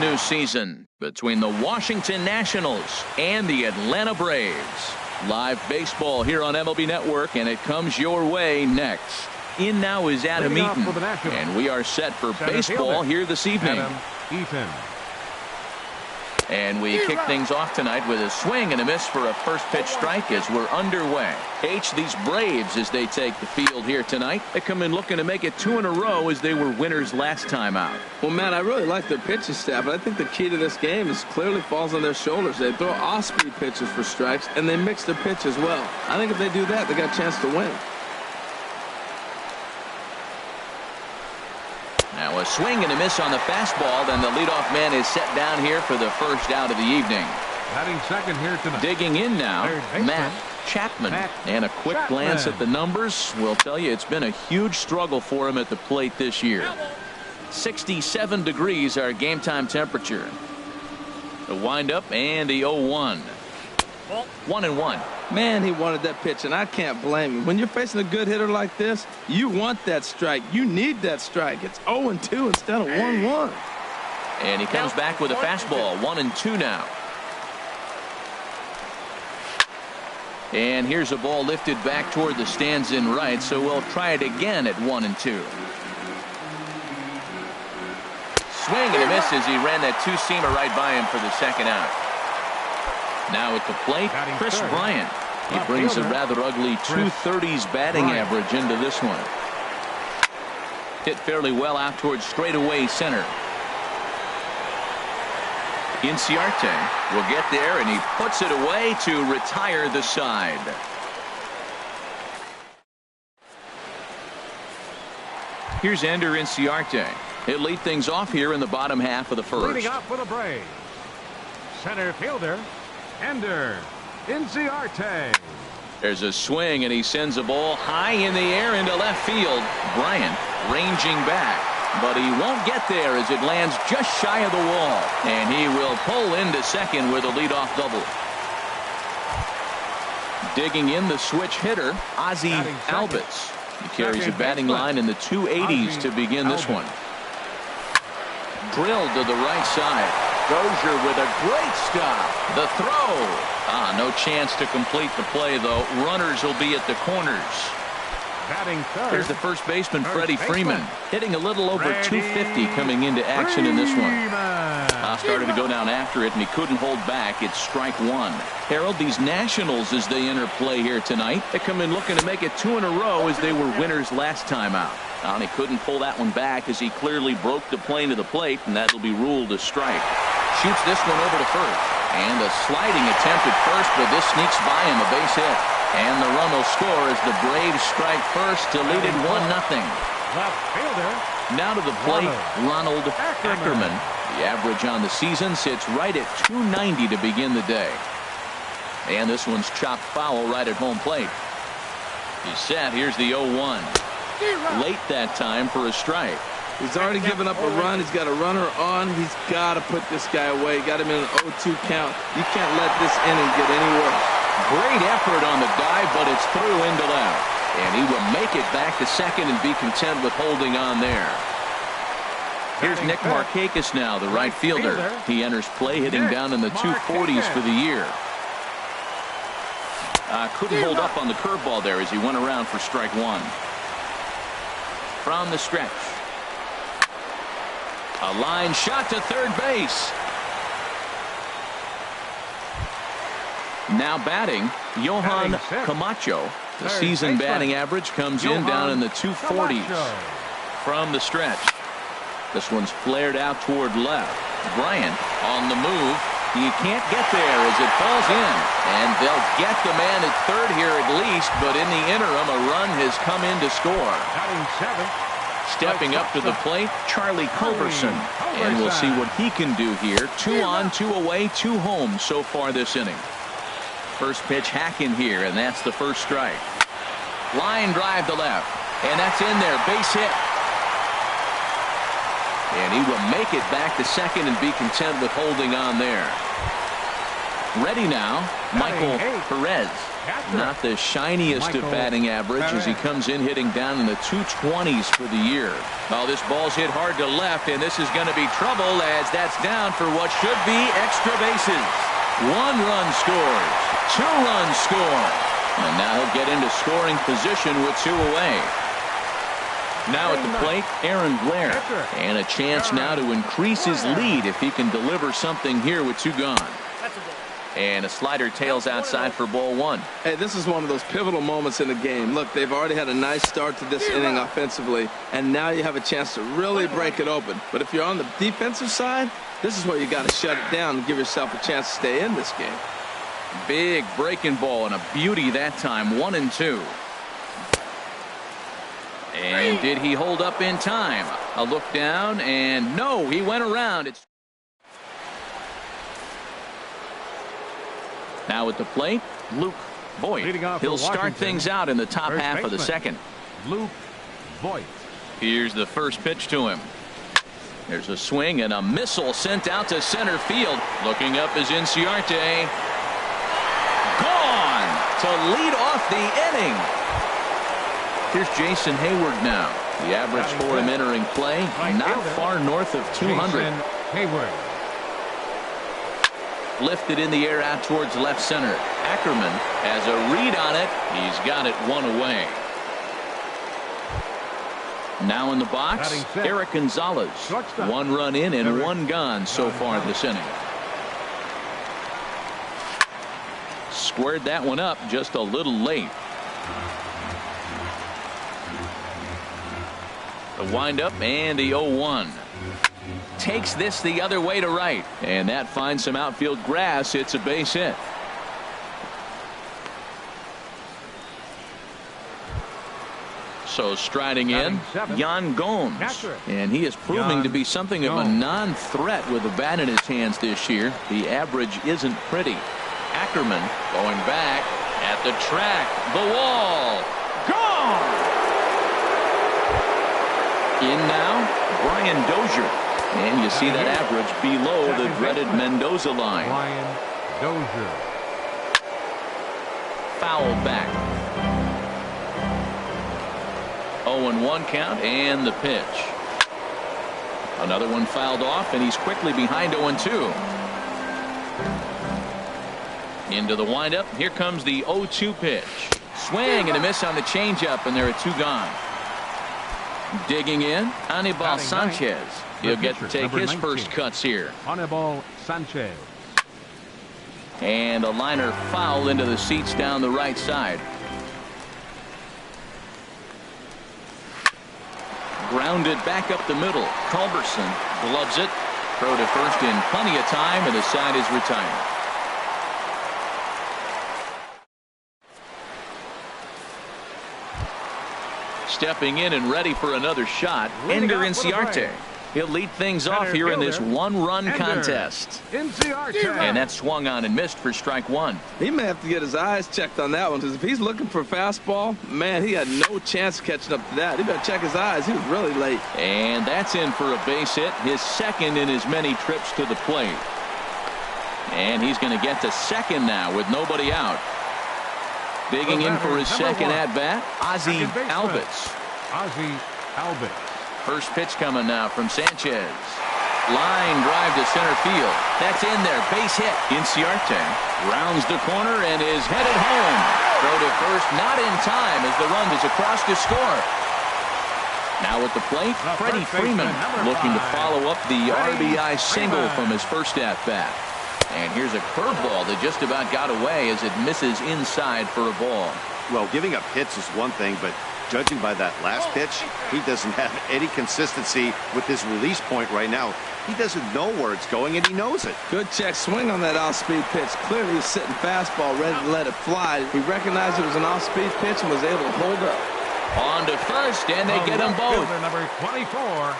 new season between the Washington Nationals and the Atlanta Braves. Live baseball here on MLB Network, and it comes your way next. In now is Adam Eaton, and we are set for baseball here this evening. Adam Eaton. And we kick things off tonight with a swing and a miss for a first pitch strike as we're underway. These Braves, as they take the field here tonight, they come in looking to make it 2 in a row as they were winners last time out. Well, Matt, I really like their pitching staff, but I think the key to this game is clearly falls on their shoulders. They throw off-speed pitches for strikes, and they mix their pitch as well. I think if they do that, they got a chance to win. Now a swing and a miss on the fastball, then the leadoff man is set down here for the first out of the evening. Batting second here tonight. Digging in now, Matt Chapman. And a quick glance at the numbers will tell you it's been a huge struggle for him at the plate this year. 67 degrees our game time temperature. The windup and the 0-1. 1-1. Man, he wanted that pitch, and I can't blame him. When you're facing a good hitter like this, you want that strike. You need that strike. It's 0-2 instead of 1-1. And he comes back with a fastball. 1-2 now. And here's a ball lifted back toward the stands in right, so we'll try it again at 1-2. Swing and a miss as he ran that two-seamer right by him for the second out. Now at the plate, Chris Bryant. He brings a rather ugly 230s batting average into this one. Hit fairly well out towards straightaway center. Inciarte will get there, and he puts it away to retire the side. Here's Ender Inciarte. He'll lead things off here in the bottom half of the first. Leading off for the Braves, center fielder Ender Inciarte. There's a swing, and he sends a ball high in the air into left field. Bryant ranging back, but he won't get there as it lands just shy of the wall, and he will pull into second with a leadoff double. Digging in the switch hitter, Ozzie Albies. He carries a batting line in the 280s to begin this one. Drilled to the right side. Dozier with a great stop. The throw. No chance to complete the play, though. Runners will be at the corners. Batting third. Here's the first baseman, Freddie Freeman, hitting a little over 250 coming into action in this one. Started to go down after it, and he couldn't hold back. It's strike one. Harold, these Nationals, as they enter play here tonight, they come in looking to make it 2 in a row as they were winners last time out. And he couldn't pull that one back as he clearly broke the plane to the plate, and that'll be ruled a strike. Shoots this one over to first. And a sliding attempt at first, but this sneaks by him, a base hit. And the run will score as the Braves strike first to lead it 1-0. Left fielder. Now to the plate, Ronald Ackerman. The average on the season sits right at 290 to begin the day. And this one's chopped foul right at home plate. He's set. Here's the 0-1. Late that time for a strike. He's already given up a run. He's got a runner on. He's got to put this guy away. Got him in an 0-2 count. You can't let this inning get any worse. Great effort on the dive, but it's through into left. And he will make it back to second and be content with holding on there. Here's Nick Markakis now, the right fielder. He enters play hitting down in the 240s for the year. Couldn't hold up on the curveball there as he went around for strike one. From the stretch. A line shot to third base. Now batting, Johan Camacho. The season batting average comes in down in the 240s. From the stretch. This one's flared out toward left. Bryant on the move. He can't get there as it falls in. And they'll get the man at third here at least, but in the interim, a run has come in to score. Stepping up to the plate, Charlie Culberson. And we'll see what he can do here. 2 on, 2 away, 2 home so far this inning. First pitch hack in here, and that's the first strike. Line drive to left. And that's in there. Base hit. And he will make it back to second and be content with holding on there. Ready now, Michael Perez. Not the shiniest of batting average as he comes in hitting down in the 220s for the year. Well, this ball's hit hard to left, and this is going to be trouble as that's down for what should be extra bases. 1 run scores, 2 runs score, and now he'll get into scoring position with 2 away. Now at the plate, Aaron Blair, and a chance now to increase his lead if he can deliver something here with 2 gone. And a slider tails outside for ball 1. Hey, this is one of those pivotal moments in the game. Look, they've already had a nice start to this inning offensively, and now you have a chance to really break it open. But if you're on the defensive side, this is where you got to shut it down and give yourself a chance to stay in this game. Big breaking ball and a beauty that time. 1-2. And did he hold up in time? A look down, and no, he went around. It's now at the plate, Luke Voit. He'll start things out in the top half of the second. Luke Voit. Here's the first pitch to him. There's a swing and a missile sent out to center field. Looking up is Inciarte. Gone to lead off the inning. Here's Jason Hayward now. The average for him entering play, not far north of 200. Jason Hayward. Lifted in the air out towards left center. Ackerman has a read on it. He's got it 1 away. Now in the box, Eric Gonzalez. 1 run in and 1 gone so far this inning. Squared that one up just a little late. The windup and the 0-1. Takes this the other way to right, and that finds some outfield grass. It's a base hit. So striding in, Yan Gomes, and he is proving to be something of a non-threat with a bat in his hands this year. The average isn't pretty. Ackerman going back at the track, the wall, gone. In now, Brian Dozier. And you see that average below the dreaded Mendoza line. Brian Dozier. Foul back. 0-1 count and the pitch. Another one fouled off, and he's quickly behind 0-2. Into the windup. Here comes the 0-2 pitch. Swing and a miss on the changeup, and there are 2 gone. Digging in, Anibal Sanchez. He'll get to take his first cuts here. Anibal Sanchez. And a liner foul into the seats down the right side. Grounded back up the middle. Culberson gloves it. Throw to first in plenty of time, and the side is retired. Stepping in and ready for another shot, Ender Inciarte. He'll lead things off here in this 1-run contest. And that swung on and missed for strike 1. He may have to get his eyes checked on that one, because if he's looking for a fastball, man, he had no chance catching up to that. He better check his eyes. He was really late. And that's in for a base hit, his second in as many trips to the plate. And he's going to get to second now with nobody out. Digging in for his second at-bat, Ozzie Albies. Ozzie Albies. First pitch coming now from Sanchez. Line drive to center field. That's in there. Base hit. Inciarte rounds the corner and is headed home. Throw to first, not in time as the run is across to score. Now at the plate, Freddie Freeman looking to follow up the RBI single from his first at-bat. And here's a curveball that just about got away as it misses inside for a ball. Well, giving up hits is one thing, but judging by that last pitch, he doesn't have any consistency with his release point right now. He doesn't know where it's going, and he knows it. Good check swing on that off-speed pitch. Clearly he's sitting fastball ready to let it fly. He recognized it was an off-speed pitch and was able to hold up. On to first, and they get them both. Number 24,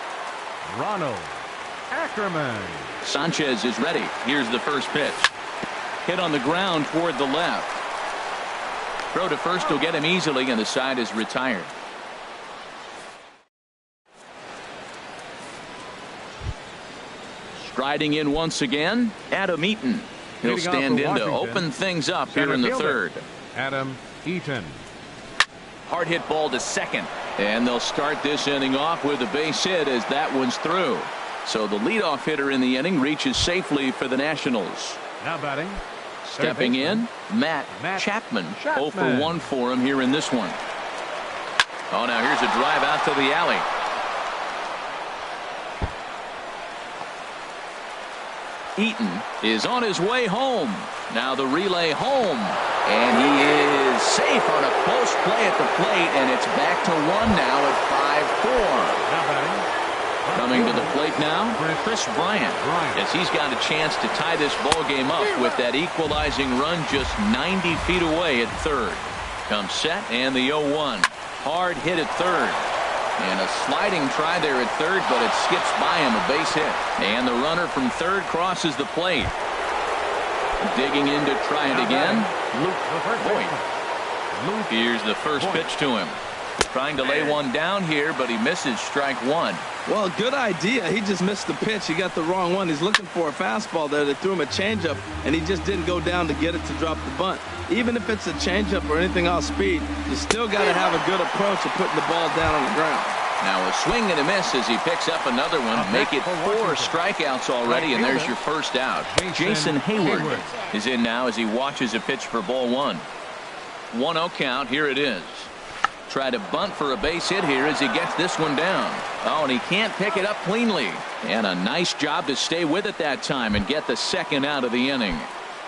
Ronald Ackerman. Sanchez is ready. Here's the first pitch. Hit on the ground toward the left. Throw to first will get him easily, and the side is retired. Striding in once again, Adam Eaton. He'll Leading off stand for in to Washington, open things up here center in the fielder, third. Adam Eaton. Hard hit ball to second. And they'll start this inning off with a base hit as that one's through. So the leadoff hitter in the inning reaches safely for the Nationals. Now batting. Stepping in, Matt Chapman. 0 for 1 for him here in this one. Oh, now here's a drive out to the alley. Eaton is on his way home. Now the relay home. And he is safe on a close play at the plate. And it's back to 1 now at 5-4. Now batting. Coming to the plate now, Chris Bryant, as he's got a chance to tie this ball game up with that equalizing run just 90 feet away at third. Comes set and the 0-1. Hard hit at third. And a sliding try there at third, but it skips by him, a base hit. And the runner from third crosses the plate. Digging in to try it again, Luke Voigt. Here's the first pitch to him. Trying to lay one down here, but he misses strike one. Well, good idea. He just missed the pitch. He got the wrong one. He's looking for a fastball there. They threw him a changeup, and he just didn't go down to get it to drop the bunt. Even if it's a changeup or anything off speed, you still got to have a good approach of putting the ball down on the ground. Now a swing and a miss as he picks up another one. Make it 4 strikeouts already, and there's your first out. Jason Hayward is in now as he watches a pitch for ball 1. 1-0 count. Here it is. Try to bunt for a base hit here as he gets this one down. Oh, and he can't pick it up cleanly. And a nice job to stay with it that time and get the second out of the inning.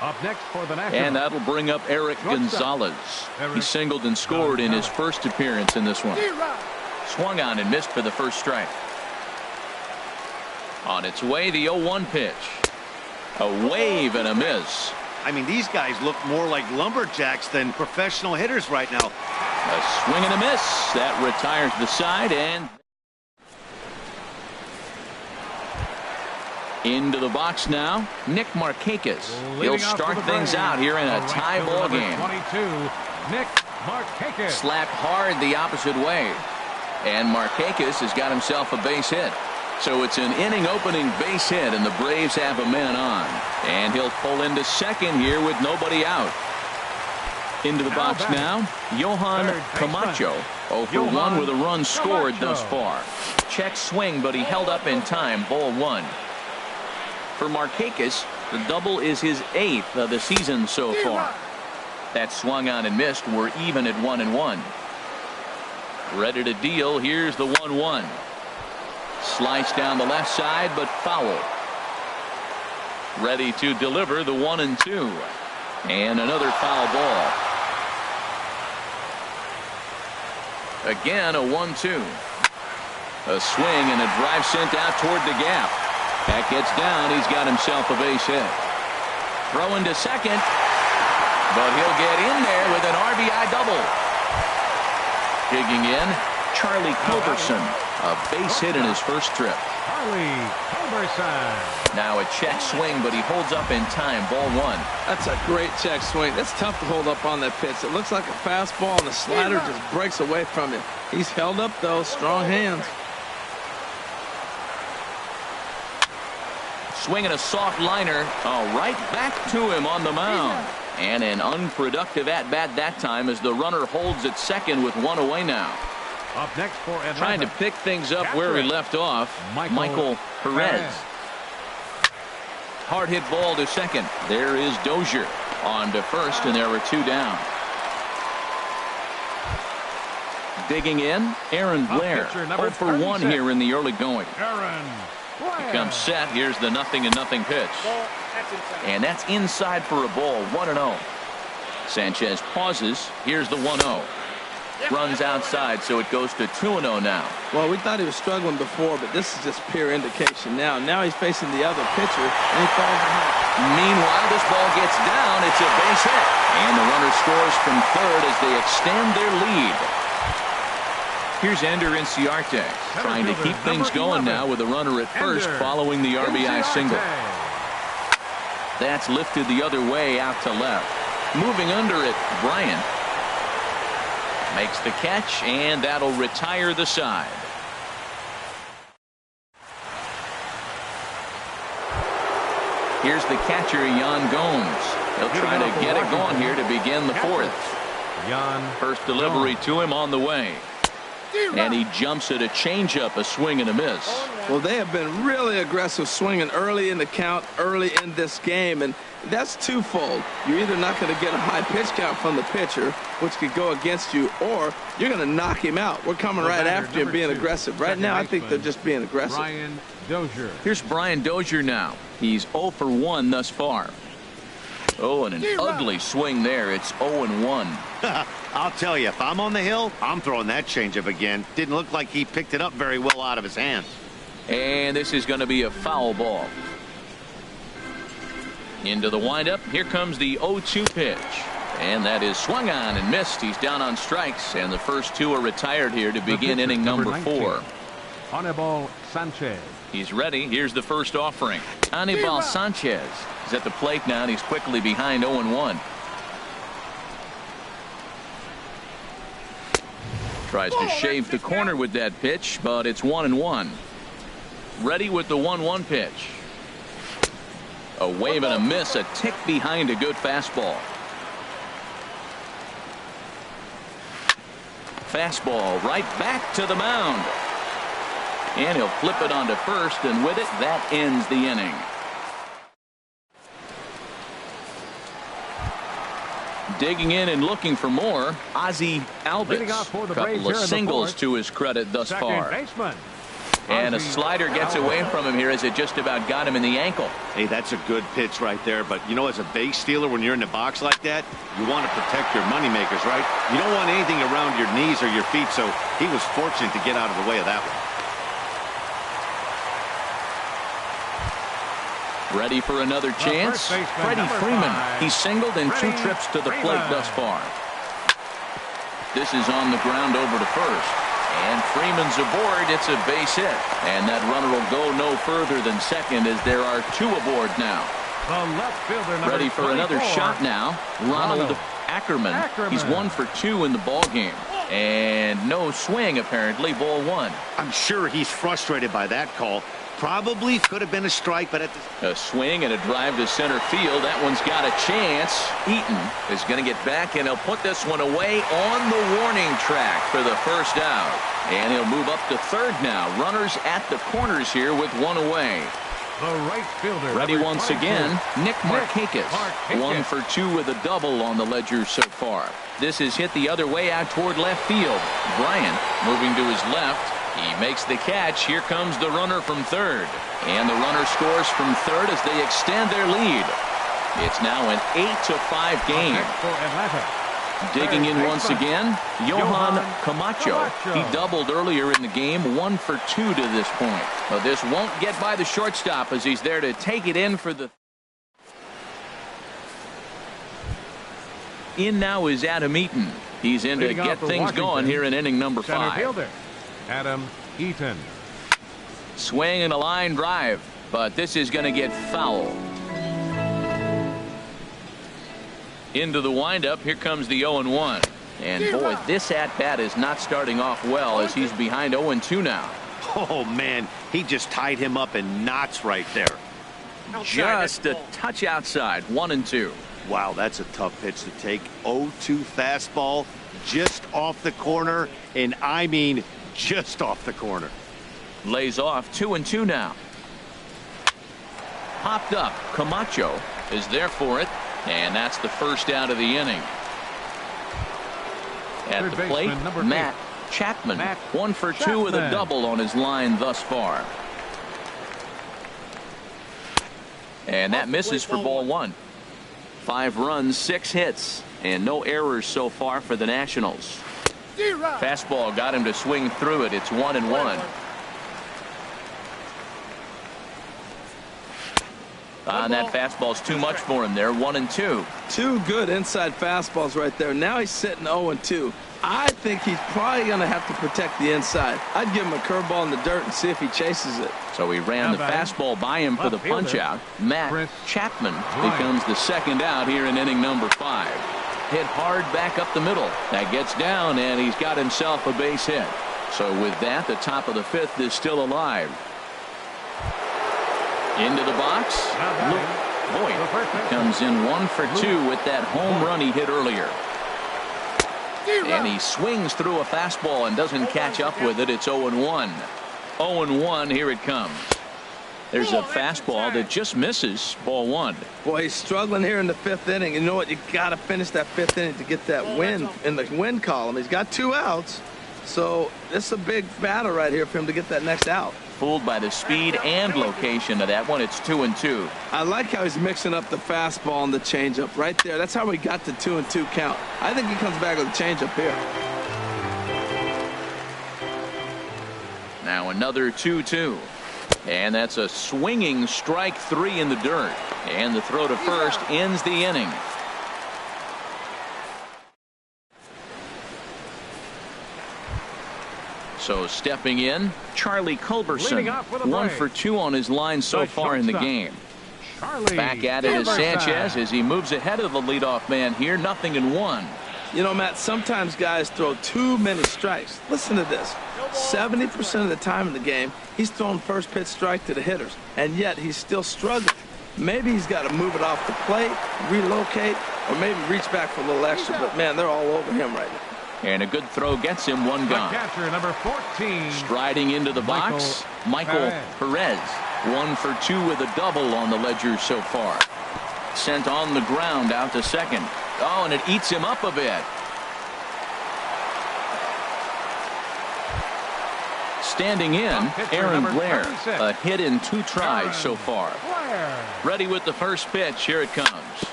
Up next for the Nationals. And that'll bring up Eric Gonzalez. He singled and scored in his first appearance in this one. Swung on and missed for the first strike. On its way, the 0-1 pitch. A wave and a miss. I mean, these guys look more like lumberjacks than professional hitters right now. A swing and a miss. That retires the side, and into the box now, Nick Markakis. He'll start things out here in a tie ball game. 22, Nick Markakis. Slapped hard the opposite way. And Markakis has got himself a base hit. So it's an inning opening base hit, and the Braves have a man on. And he'll pull into second here with nobody out. Into the box now, Johan Camacho. 0 for 1 with a run scored thus far. Check swing, but he held up in time. Ball 1. For Markakis, the double is his 8th of the season so far. That swung on and missed. We're even at 1-1. Ready to deal. Here's the 1-1. Slice down the left side, but foul. Ready to deliver the 1-2. And another foul ball. Again, a 1-2. A swing and a drive sent out toward the gap. That gets down. He's got himself a base hit. Throw into second. But he'll get in there with an RBI double. Digging in, Charlie Culberson. A base hit in his first trip. Charlie Culberson. Now a check swing, but he holds up in time. Ball 1. That's a great check swing. That's tough to hold up on that pitch. It looks like a fastball, and the slider just breaks away from him. He's held up, though. Strong hands. Swinging a soft liner. Oh, right back to him on the mound. And an unproductive at-bat that time as the runner holds at second with 1 away now. Up next for Atlanta. Trying to pick things up where he left off. Michael Perez. Hard hit ball to second. There is Dozier on to first, and there were 2 down. Digging in, Aaron Blair. 0 for 1 here in the early going. Aaron Blair. He comes set. Here's the 0-0 pitch. And that's inside for a ball. 1-0. Sanchez pauses. Here's the 1-0. Runs outside, so it goes to 2-0 now. Well, we thought he was struggling before, but this is just pure indication now. Now he's facing the other pitcher, and he falls behind. Meanwhile, this ball gets down. It's a base hit. And the runner scores from third as they extend their lead. Here's Ender Inciarte trying to keep things going now with a runner at first following the RBI single. That's lifted the other way out to left. Moving under it, Bryant makes the catch, and that'll retire the side. Here's the catcher, Yan Gomes. He'll try to get it going here to begin the fourth. First delivery to him on the way. And he jumps at a changeup, a swing and a miss. Well, they have been really aggressive swinging early in the count, early in this game, and that's twofold. You're either not going to get a high pitch count from the pitcher, which could go against you, or you're going to knock him out. We're coming right after him being aggressive. Right now, I think they're just being aggressive. Brian Dozier. Here's Brian Dozier now. He's 0 for 1 thus far. Oh, and an ugly swing there. It's 0-1. I'll tell you, if I'm on the hill, I'm throwing that changeup again. Didn't look like he picked it up very well out of his hands. And this is going to be a foul ball. Into the windup. Here comes the 0-2 pitch. And that is swung on and missed. He's down on strikes. And the first two are retired here to begin inning number 4. Anibal Sanchez. He's ready. Here's the first offering. Anibal Sanchez is at the plate now, and he's quickly behind 0-1. Tries to shave the corner with that pitch, but it's 1-1. Ready with the 1-1 pitch. A wave and a miss, a tick behind a good fastball. Fastball right back to the mound. And he'll flip it onto first, and with it, that ends the inning. Digging in and looking for more, Ozzie Albies. A couple of singles to his credit thus far. And a slider gets away from him here as it just about got him in the ankle. Hey, that's a good pitch right there. But, you know, as a base stealer, when you're in the box like that, you want to protect your moneymakers, right? You don't want anything around your knees or your feet, so he was fortunate to get out of the way of that one. Ready for another chance? Freddie Freeman. He's singled in 2 trips to the plate thus far. This is on the ground over to first. And Freeman's aboard. It's a base hit. And that runner will go no further than second as there are 2 aboard now. The left fielder, ready for another shot now. Ronald Ackerman. He's 1 for 2 in the ball game. And no swing apparently. Ball 1. I'm sure he's frustrated by that call. Probably could have been a strike, but a swing and a drive to center field. That one's got a chance. Eaton is going to get back, and he'll put this one away on the warning track for the first out. And he'll move up to third now. Runners at the corners here with 1 away. The right fielder. Ready once again, Nick Markakis. 1 for 2 with a double on the ledger so far. This is hit the other way out toward left field. Bryant moving to his left. He makes the catch. Here comes the runner from third. And the runner scores from third as they extend their lead. It's now an 8-5 game. Digging in once again, Johan Camacho. He doubled earlier in the game, 1 for 2 to this point. But this won't get by the shortstop as he's there to take it in for the... In now is Adam Eaton. He's in to get things going here in inning number 5. Adam Eaton. Swing and a line drive, but this is going to get foul. Into the windup. Here comes the 0-1. And boy, this at-bat is not starting off well as he's behind 0-2 now. Oh, man, he just tied him up in knots right there. Just a touch outside. 1-2. Wow, that's a tough pitch to take. 0-2 fastball just off the corner, and I mean just off the corner. Lays off. 2-2 now. Popped up. Camacho is there for it, and that's the first out of the inning. At the plate, Matt Chapman. 1 for 2 with a double on his line thus far. And that misses for ball 1. 5 runs, 6 hits, and no errors so far for the Nationals. Fastball got him to swing through it. It's 1-1. That fastball's too much for him there. 1-2. 2 good inside fastballs right there. Now he's sitting 0-2. I think he's probably going to have to protect the inside. I'd give him a curveball in the dirt and see if he chases it. So he ran the fastball by him for the punch out. Matt Chapman becomes the second out here in inning number 5. Hit hard back up the middle. That gets down, and he's got himself a base hit. So with that, the top of the 5th is still alive. Into the box. Comes in 1 for 2 with that home run he hit earlier. And he swings through a fastball and doesn't catch up with it. It's 0-1. 0-1, here it comes. There's a fastball that just misses. Ball 1. Boy, he's struggling here in the 5th inning. You know what? You got to finish that 5th inning to get that win in the win column. He's got 2 outs. So it's a big battle right here for him to get that next out. Fooled by the speed and location of that one. It's 2-2. I like how he's mixing up the fastball and the changeup right there. That's how we got the 2-2 count. I think he comes back with a changeup here. Now another 2-2. And that's a swinging strike 3 in the dirt. And the throw to first ends the inning. So stepping in, Charlie Culberson. 1 for 2 on his line so far in the game. Back at it is Sanchez as he moves ahead of the leadoff man here. 0-1. You know, Matt, sometimes guys throw too many strikes. Listen to this. 70% of the time in the game, he's throwing first pitch strike to the hitters, and yet he's still struggling. Maybe he's got to move it off the plate, relocate, or maybe reach back for a little extra, but man, they're all over him right now. And a good throw gets him 1 gone. Catcher number 14. Striding into the box, Michael Perez. 1 for 2 with a double on the ledger so far. Sent on the ground out to second. Oh, and it eats him up a bit. Standing in, Aaron Blair. A hit in 2 tries so far. Ready with the first pitch. Here it comes.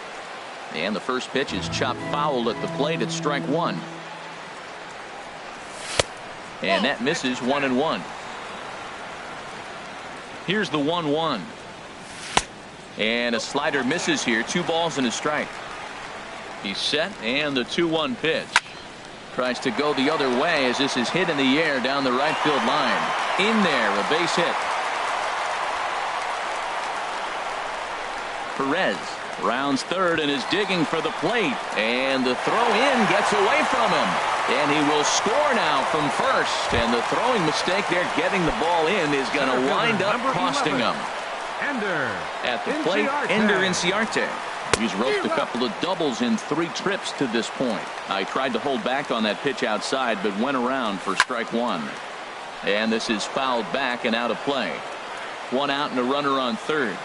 And the first pitch is chopped foul at the plate. It's strike 1. And that misses. 1-1. Here's the 1-1. And a slider misses here. 2 balls and a strike. He's set, and the 2-1 pitch. Tries to go the other way as this is hit in the air down the right field line. In there, a base hit. Perez rounds third and is digging for the plate. And the throw in gets away from him. And he will score now from first. And the throwing mistake there, getting the ball in, is going to wind up costing him. At the plate, Ender Inciarte. He's roped a couple of doubles in 3 trips to this point. I tried to hold back on that pitch outside, but went around for strike 1. And this is fouled back and out of play. 1 out and a runner on third.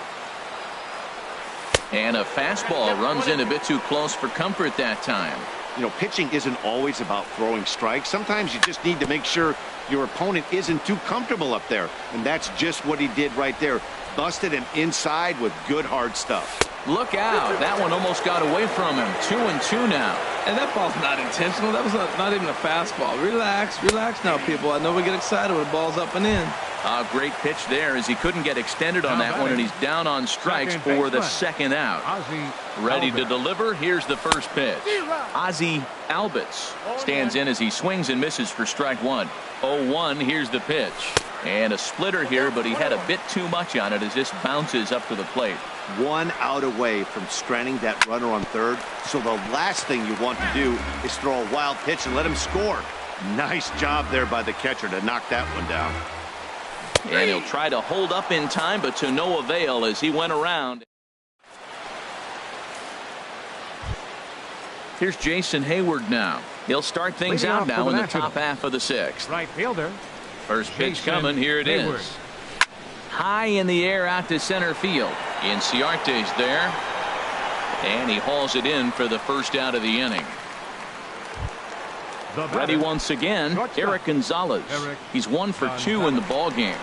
And a fastball runs in a bit too close for comfort that time. You know, pitching isn't always about throwing strikes. Sometimes you just need to make sure your opponent isn't too comfortable up there. And that's just what he did right there. Busted him inside with good hard stuff. Look out. That one almost got away from him. 2-2 now. And that ball's not intentional. That was not even a fastball. Relax, relax now, people. I know we get excited when the ball's up and in. A great pitch there as he couldn't get extended on that one, and he's down on strikes for the second out. Ready to deliver. Here's the first pitch. Ozzie Albies stands in as he swings and misses for strike 1. 0-1. Here's the pitch. And a splitter here, but he had a bit too much on it as this bounces up to the plate. 1 out away from stranding that runner on third. So the last thing you want to do is throw a wild pitch and let him score. Nice job there by the catcher to knock that one down. And he'll try to hold up in time, but to no avail as he went around. Here's Jason Hayward now. He'll start things out now in the top half of the 6th. Right fielder. First pitch coming. Here it is. High in the air out to center field. Inciarte's there. And he hauls it in for the first out of the inning. Ready once again, Eric Gonzalez. He's 1 for 2 in the ball game.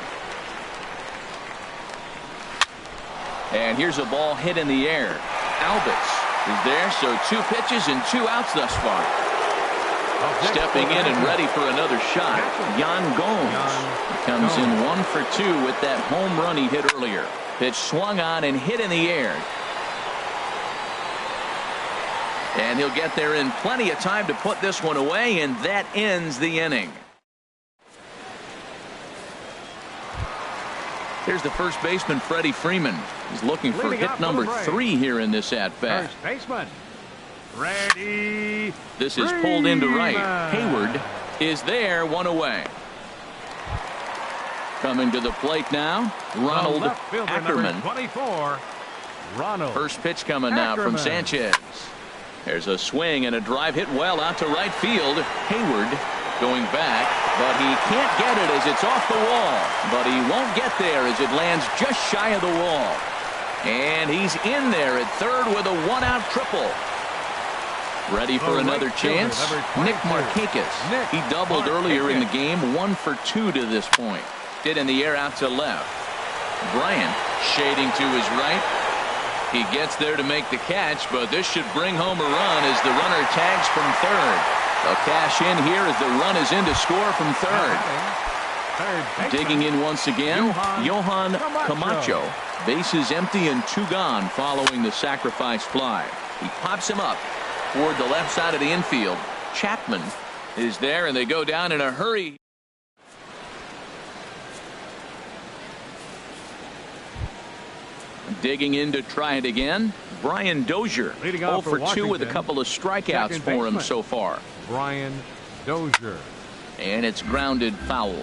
And here's a ball hit in the air. Albies is there, so 2 pitches and 2 outs thus far. Stepping in and ready for another shot, Yan Gomes. He comes in 1 for 2 with that home run he hit earlier. Pitch swung on and hit in the air. And he'll get there in plenty of time to put this one away, and that ends the inning. Here's the first baseman, Freddie Freeman. He's looking for hit number 3 here in this at-bat. First baseman, Freddie. This is pulled into right. Hayward is there, 1 away. Coming to the plate now, Ronald Ackerman. 24, Ronald. First pitch coming now from Sanchez. There's a swing and a drive hit well out to right field. Hayward going back, but he can't get it as it's off the wall. But he won't get there as it lands just shy of the wall. And he's in there at third with a one-out triple. Ready for another chance? Nick Markakis. He doubled earlier in the game, 1 for 2 to this point. Hit in the air out to left. Bryant shading to his right. He gets there to make the catch, but this should bring home a run as the runner tags from third. They'll cash in here as the run is in to score from third. Digging in once again, Johan Camacho. Bases empty and 2 gone following the sacrifice fly. He pops him up toward the left side of the infield. Chapman is there, and they go down in a hurry. Digging in to try it again, Brian Dozier. 0 for 2 with a couple of strikeouts for him so far. Brian Dozier. And it's grounded foul.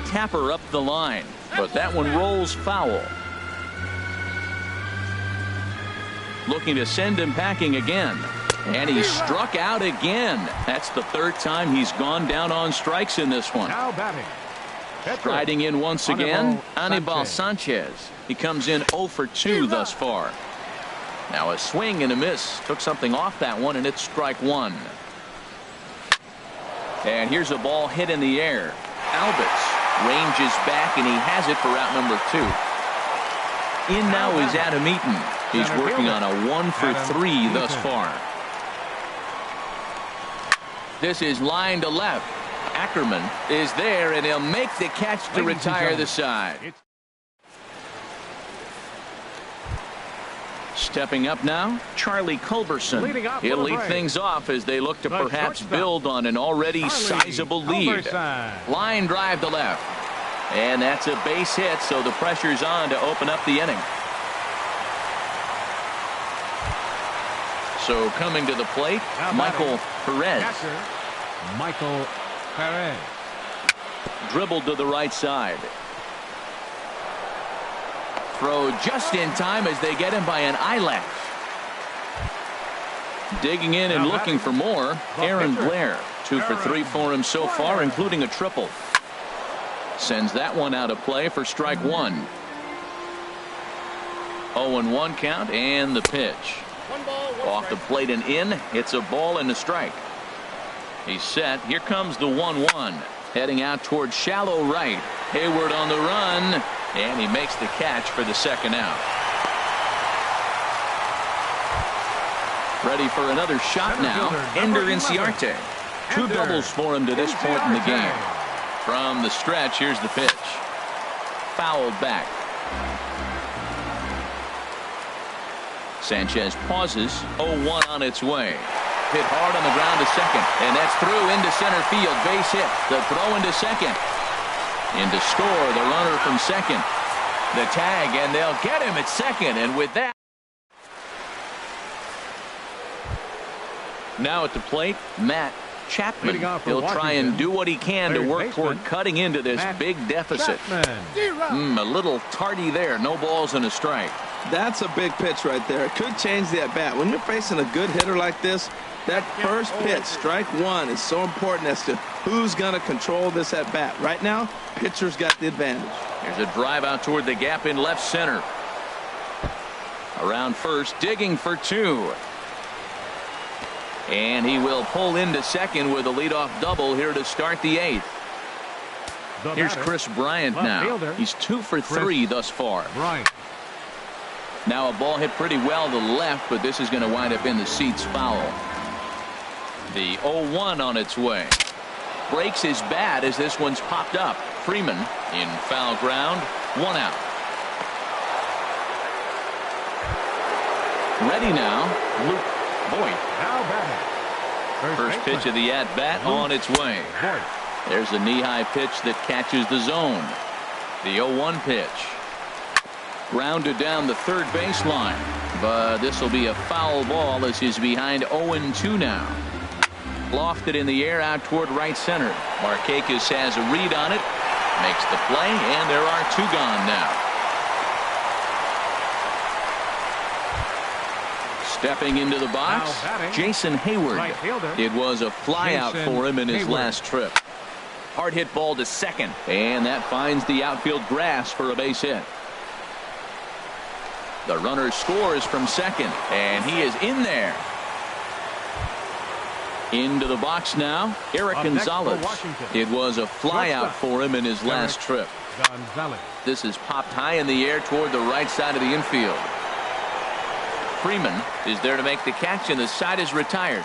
Tapper up the line, but that one rolls foul. Looking to send him packing again. And he struck out again. That's the third time he's gone down on strikes in this one. Now batting. Striding in once again, Anibal Sanchez. He comes in 0 for 2 thus far. Now a swing and a miss. Took something off that one, and it's strike 1. And here's a ball hit in the air. Albus ranges back, and he has it for out number 2. In now is Adam Eaton. He's working on a 1 for 3 thus far. This is line to left. Ackerman is there, and he'll make the catch to retire the side. Stepping up now, Charlie Culberson. He'll lead things off as they look to perhaps build on an already sizable lead. Line drive to left. And that's a base hit, so the pressure's on to open up the inning. So coming to the plate, Michael Perez. Michael Perez. Dribbled to the right side. Throw just in time as they get him by an eyelash. Digging in and looking for more, Aaron Blair. 2 for 3 for him so far, including a triple. Sends that one out of play for strike 1. 0-1 count, and the pitch. Off the plate and in. It's a ball and a strike. He's set. Here comes the 1-1. Heading out towards shallow right. Hayward on the run, and he makes the catch for the second out. Ready for another shot now. Ender Inciarte. 2 doubles for him to this point in the game. From the stretch, here's the pitch. Fouled back. Sanchez pauses. 0-1 on its way. Hit hard on the ground to second, and that's through into center field. Base hit. The throw into second. In to score, the runner from second. The tag, and they'll get him at second. And with that, now at the plate, Matt Chapman. He'll try and do what he can to work toward cutting into this big deficit. A little tardy there. No balls and a strike. That's a big pitch right there. It could change the at-bat. When you're facing a good hitter like this, that first pitch, strike 1, is so important as to who's going to control this at-bat. Right now, pitcher's got the advantage. Here's a drive out toward the gap in left center. Around first, digging for 2. And he will pull into second with a leadoff double here to start the 8th. Here's Chris Bryant now. He's 2 for 3 thus far. Now a ball hit pretty well to the left, but this is going to wind up in the seats foul. The 0-1 on its way. Breaks his bat as this one's popped up. Freeman in foul ground. 1 out. Ready now, Luke Voit. First pitch of the at-bat on its way. There's a knee-high pitch that catches the zone. The 0-1 pitch. Grounded down the third baseline, but this will be a foul ball as he's behind 0-2 now. Lofted in the air out toward right center. Markakis has a read on it, Makes the play, and there are 2 gone now. Stepping into the box, Jason Hayward. Right fielder. It was a flyout for him in his Hayward. last trip. Hard hit ball to second, and that finds the outfield grass for a base hit. The runner scores from second, and he is in there. Into the box now, Eric Gonzalez. It was a flyout for him in his last trip. Gonzalez. This is popped high in the air toward the right side of the infield. Freeman is there to make the catch, and the side is retired.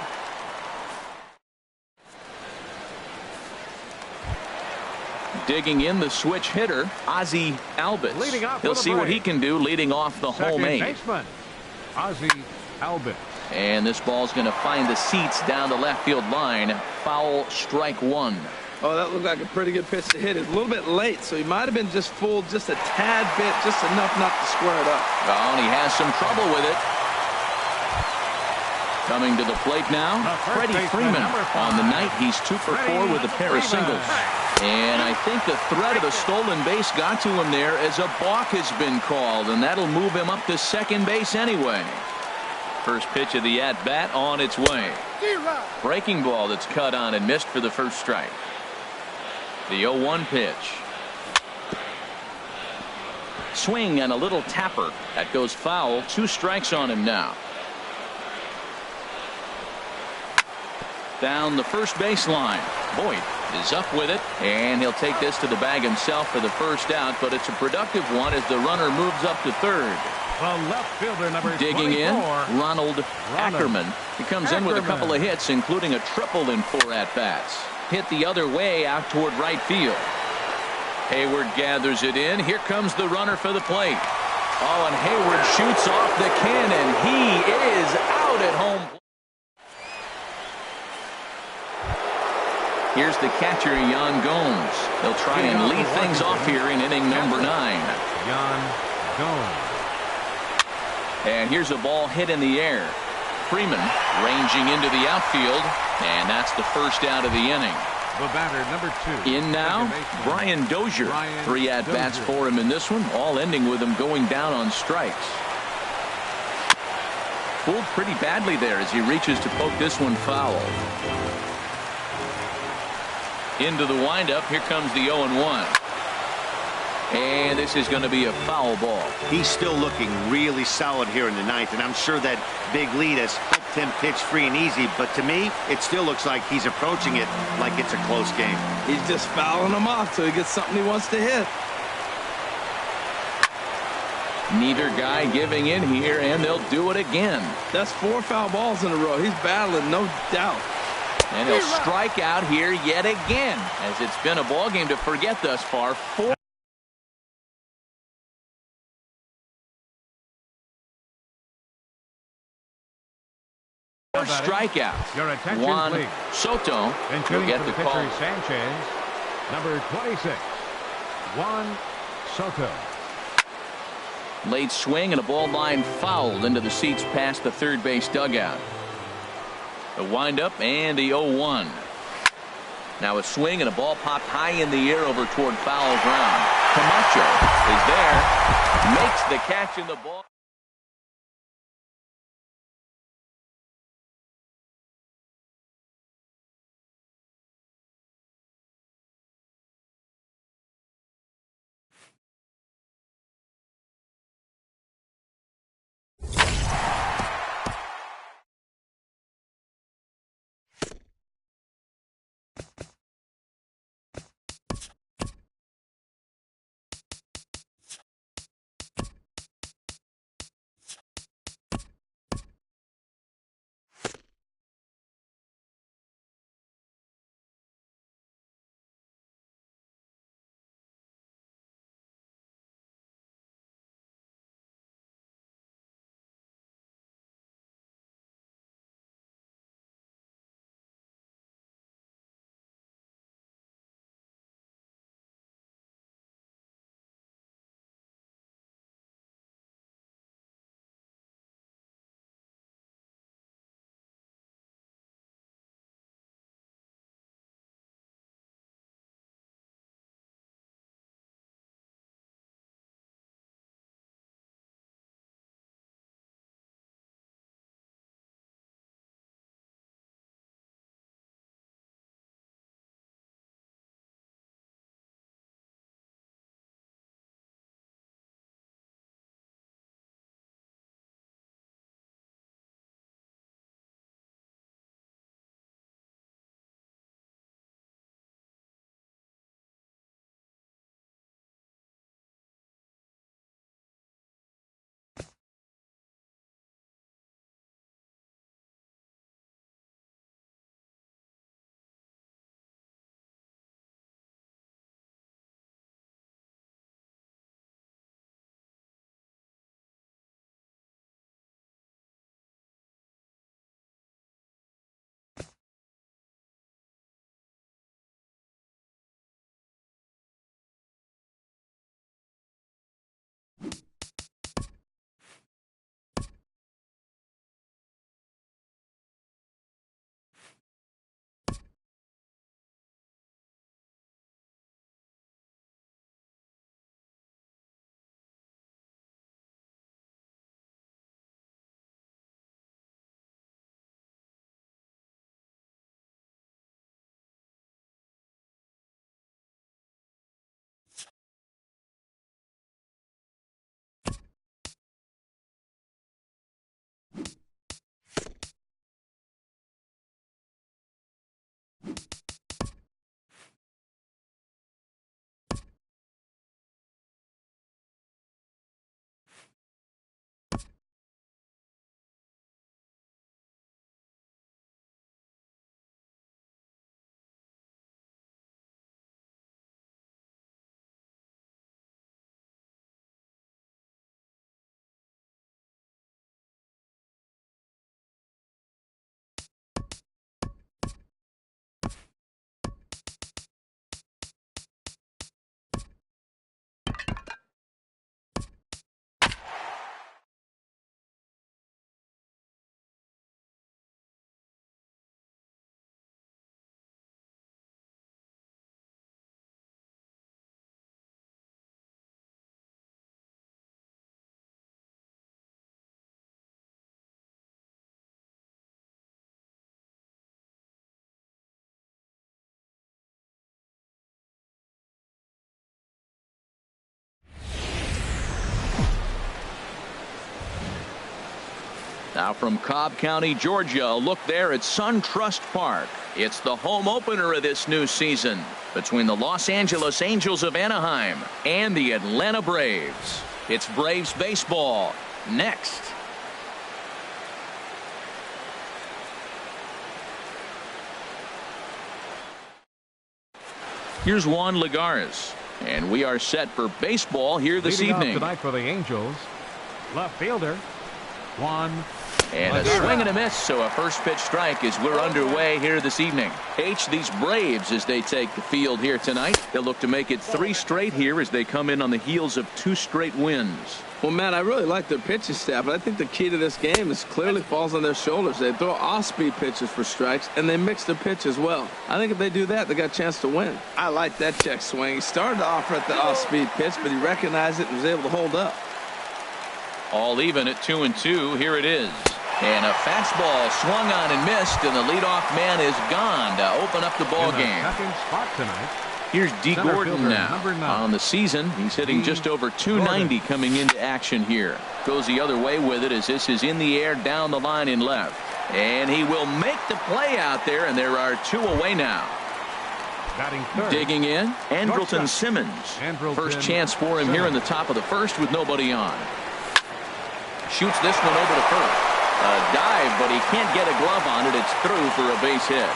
Digging in, the switch hitter, Ozzie Albies. He'll see what he can do leading off the home 8. Baseman, Ozzie Albies. And this ball's going to find the seats down the left field line. Foul, strike 1. Oh, that looked like a pretty good pitch to hit. It's a little bit late, so he might have been just fooled just a tad bit, just enough not to square it up. Oh, and he has some trouble with it. Coming to the plate now, Freddie Freeman. On the night, he's 2 for 4 with a pair of singles. And I think the threat of the stolen base got to him there as a balk has been called, and that'll move him up to second base anyway. First pitch of the at-bat on its way. Breaking ball that's cut on and missed for the first strike. The 0-1 pitch. Swing and a little tapper. That goes foul. 2 strikes on him now. Down the first baseline. Boyd is up with it, and he'll take this to the bag himself for the first out, but it's a productive one as the runner moves up to third. The left fielder, number Digging 24, in, Ronald Ackerman. He comes in with a couple of hits, including a triple in 4 at-bats. Hit the other way out toward right field. Hayward gathers it in. Here comes the runner for the plate. Oh, and Hayward shoots off the cannon. He is out at home. Here's the catcher, Yan Gomes. They'll try and lead things off here in inning number 9. Yan Gomes. And here's a ball hit in the air. Freeman ranging into the outfield, and that's the first out of the inning. The batter, number 2. In now, Brian Dozier. 3 at-bats for him in this one, all ending with him going down on strikes. Fooled pretty badly there as he reaches to poke this one foul. Into the windup, here comes the 0-1. And this is going to be a foul ball. He's still looking really solid here in the 9th, and I'm sure that big lead has helped him pitch free and easy, but to me, it still looks like he's approaching it like it's a close game. He's just fouling them off till he gets something he wants to hit. Neither guy giving in here, and they'll do it again. That's 4 foul balls in a row. He's battling, no doubt. And he'll strike out here yet again, as it's been a ball game to forget thus far. 4 strikeouts. Your attention, Juan please. Soto will get the pitcher, call. Sanchez, number 26, Juan Soto. Late swing and a ball line fouled into the seats past the third base dugout. The windup and the 0-1. Now a swing and a ball popped high in the air over toward foul ground. Camacho is there, makes the catch in the ball. Now from Cobb County, Georgia, a look there at SunTrust Park. It's the home opener of this new season between the Los Angeles Angels of Anaheim and the Atlanta Braves. It's Braves baseball next. Here's Juan Lagares, and we are set for baseball here this evening. Tonight for the Angels, left fielder Juan. And a swing and a miss, so a first pitch strike as we're underway here this evening. These Braves, as they take the field here tonight, they'll look to make it 3 straight here as they come in on the heels of 2 straight wins. Well, Matt, I really like their pitching staff, but I think the key to this game is clearly falls on their shoulders. They throw off-speed pitches for strikes, and they mix their pitch as well. I think if they do that, they got a chance to win. I like that check swing. He started to offer at the off-speed pitch, but he recognized it and was able to hold up. All even at 2-2. Here it is. And a fastball swung on and missed, and the leadoff man is gone to open up the ball game. Second spot tonight. Here's D. Gordon now on the season. He's hitting just over 290 coming into action here. Goes the other way with it as this is in the air down the line in left. And he will make the play out there, and there are 2 away now. Digging in, Andrelton Simmons. First chance for him here in the top of the first with nobody on. Shoots this one over to first. A dive, but he can't get a glove on it. It's through for a base hit.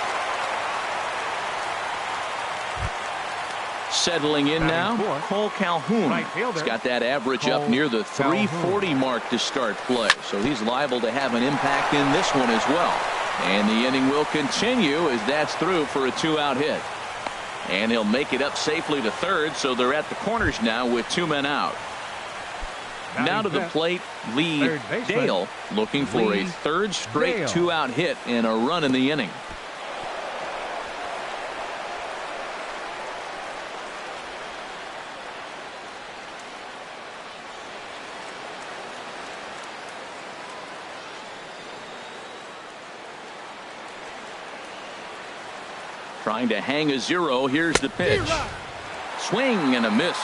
Settling in now, Cole Calhoun. He's got that average up near the 340 mark to start play, so he's liable to have an impact in this one as well. And the inning will continue as that's through for a 2-out hit. And he'll make it up safely to third, so they're at the corners now with 2 men out. Now to the plate, Lee Dale, looking for a 3rd straight 2-out hit and a run in the inning. Trying to hang a 0. Here's the pitch. Swing and a miss.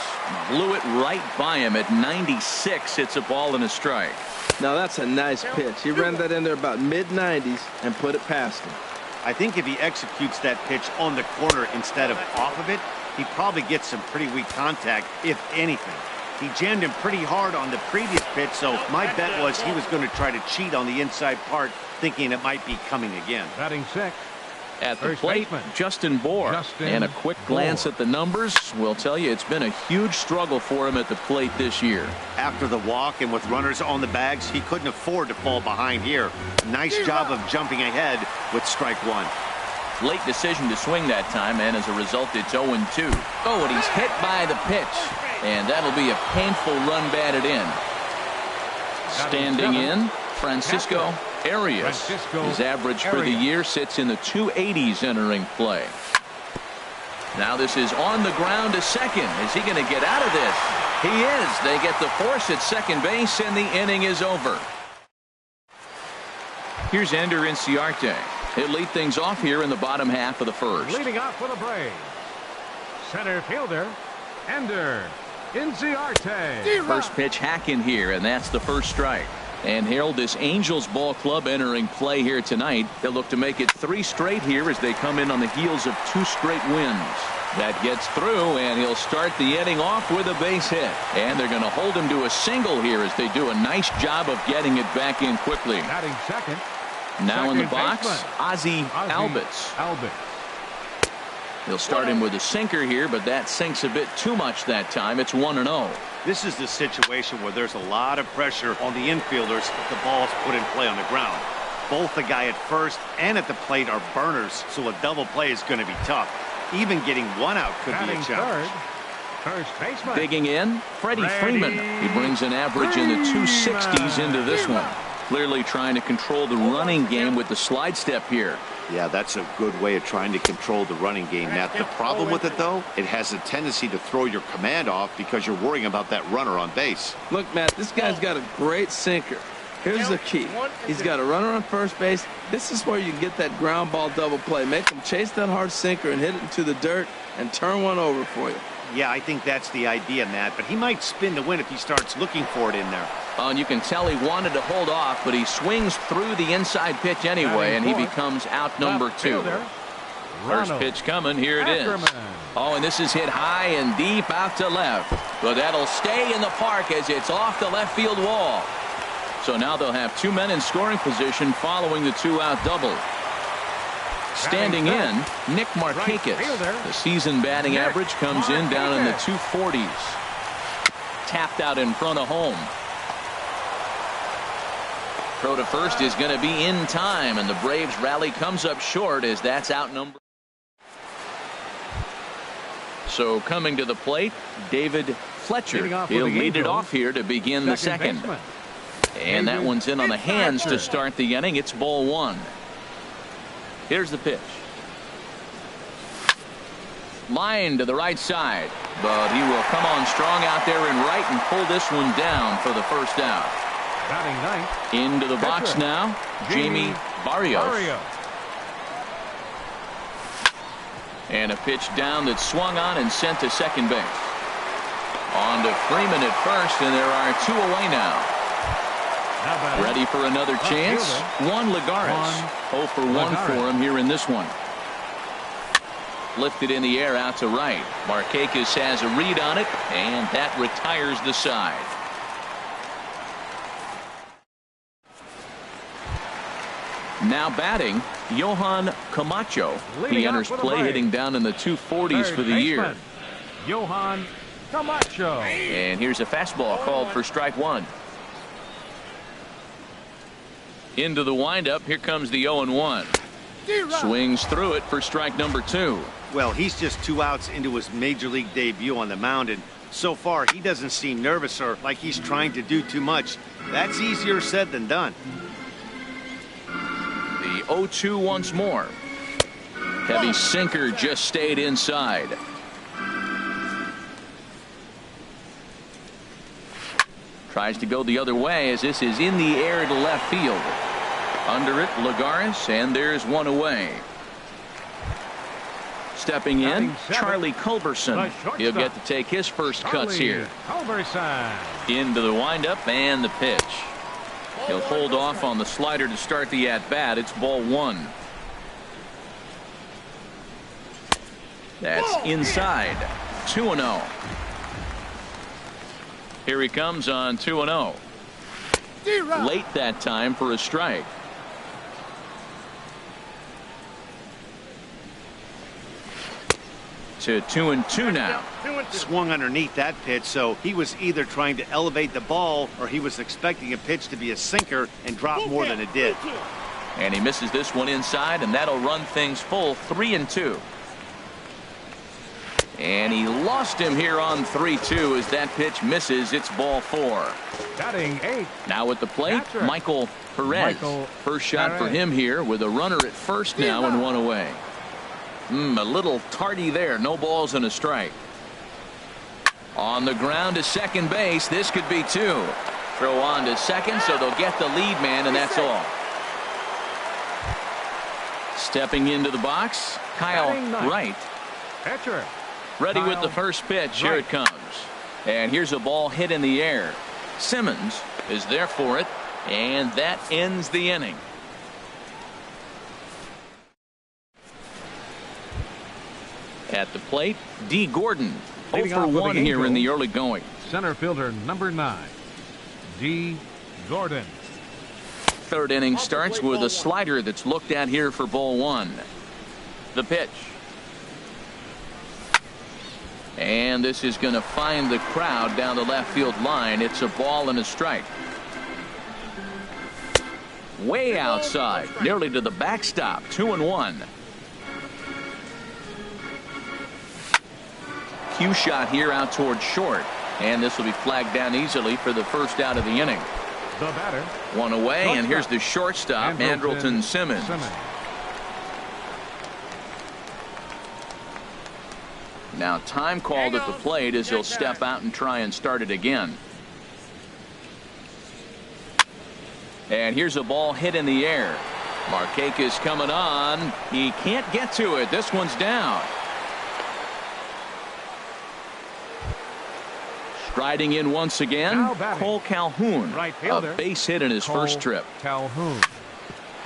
Blew it right by him at 96. It's a ball and a strike. Now that's a nice pitch. He ran that in there about mid-90s and put it past him. I think if he executes that pitch on the corner instead of off of it, he probably gets some pretty weak contact, if anything. He jammed him pretty hard on the previous pitch, so my bet was he was going to try to cheat on the inside part, thinking it might be coming again. Batting 6. At the plate, Justin Bour. And a quick glance at the numbers will tell you it's been a huge struggle for him at the plate this year. After the walk and with runners on the bags, he couldn't afford to fall behind here. Nice job of jumping ahead with strike 1. Late decision to swing that time, and as a result, it's 0-2. Oh, and he's hit by the pitch. And that'll be a painful run batted in. Standing in, Francisco Arias. His average for the year sits in the 280s entering play. Now this is on the ground to second. Is he going to get out of this? He is. They get the force at second base, and the inning is over. Here's Ender Inciarte. He'll lead things off here in the bottom half of the first. Leading off for the Braves, center fielder Ender Inciarte. First pitch hack in here, and that's the first strike. And Harold, this Angels ball club entering play here tonight. They'll look to make it 3 straight here as they come in on the heels of 2 straight wins. That gets through, and he'll start the inning off with a base hit. And they're going to hold him to a single here as they do a nice job of getting it back in quickly. Batting second. Now in the box, Ozzie Albies. He'll start him with a sinker here, but that sinks a bit too much that time. It's 1-0. This is the situation where there's a lot of pressure on the infielders if the ball's put in play on the ground. Both the guy at first and at the plate are burners, so a double play is going to be tough. Even getting 1 out could be a challenge. First baseman. Digging in, Freddie Freeman. He brings an average in the 260s into this one. Clearly trying to control the running game with the slide step here. Yeah, that's a good way of trying to control the running game, Matt. The problem with it, though, it has a tendency to throw your command off because you're worrying about that runner on base. Look, Matt, this guy's got a great sinker. Here's the key. He's got a runner on first base. This is where you can get that ground ball double play. Make him chase that hard sinker and hit it into the dirt and turn one over for you. Yeah, I think that's the idea, Matt. But he might spin to win if he starts looking for it in there. And you can tell he wanted to hold off, but he swings through the inside pitch anyway, and he becomes out number 2. First pitch coming. Here it is. Oh, and this is hit high and deep out to left. But that'll stay in the park as it's off the left field wall. So now they'll have 2 men in scoring position following the 2-out double. Standing in, Nick Markakis. The season batting average comes in down in the 240s. Tapped out in front of home. Throw to first is going to be in time, and the Braves rally comes up short as that's outnumbered. So coming to the plate, David Fletcher. He'll lead it off here to begin the second. And that one's in on the hands to start the inning. It's ball 1. Here's the pitch. Line to the right side, but he will come on strong out there in right and pull this one down for the first out. Into the box now, Jamie Barrios. And a pitch down that's swung on and sent to second base. On to Freeman at first, and there are 2 away now. Ready for another chance. Juan Lagares. 0 for 1 for him here in this one. Lifted in the air out to right. Markakis has a read on it, and that retires the side. Now batting, Johan Camacho. He enters play hitting down in the 240s for the year. Johan Camacho. And here's a fastball called for strike 1. Into the windup. Here comes the 0-1. Swings through it for strike number 2. Well, he's just 2 outs into his major league debut on the mound, and so far he doesn't seem nervous or like he's trying to do too much. That's easier said than done. The 0-2 once more. Heavy sinker just stayed inside. Tries to go the other way as this is in the air to left field. Under it, Lagares, and there's 1 away. Stepping in, Charlie Culberson. He'll get to take his first cuts here. Into the windup and the pitch. He'll hold off on the slider to start the at-bat. It's ball 1. That's inside. 2-0. Here he comes on 2-0. Late that time for a strike. To 2-2 now. Swung underneath that pitch, so he was either trying to elevate the ball or he was expecting a pitch to be a sinker and drop more than it did. And he misses this one inside, and that'll run things full. 3-2. And he lost him here on 3-2 as that pitch misses. It's ball 4. Batting 8. Now at the plate, Michael Perez. First shot for him here with a runner at first now and 1 away. A little tardy there. No balls and a strike. On the ground to second base. This could be 2. Throw on to second, so they'll get the lead man, and that's all. Stepping into the box, Kyle Wright. Ready with the first pitch. Here it comes. And here's a ball hit in the air. Simmons is there for it, and that ends the inning. At the plate, D. Gordon. 0 for 1 here in the early going. Center fielder number 9, D. Gordon. Third inning starts with a slider that's looked at here for ball 1. The pitch. And this is going to find the crowd down the left field line. It's a ball and a strike. Way outside, nearly to the backstop. 2-1. Cue shot here out towards short, and this will be flagged down easily for the first out of the inning. The batter. 1 away, and here's the shortstop, Andrelton Simmons. Now time called at the plate as he'll step out and try and start it again. And here's a ball hit in the air. Markakis coming on. He can't get to it. This one's down. Striding in once again, Cole Calhoun. Right fielder, a base hit in his first trip. Calhoun.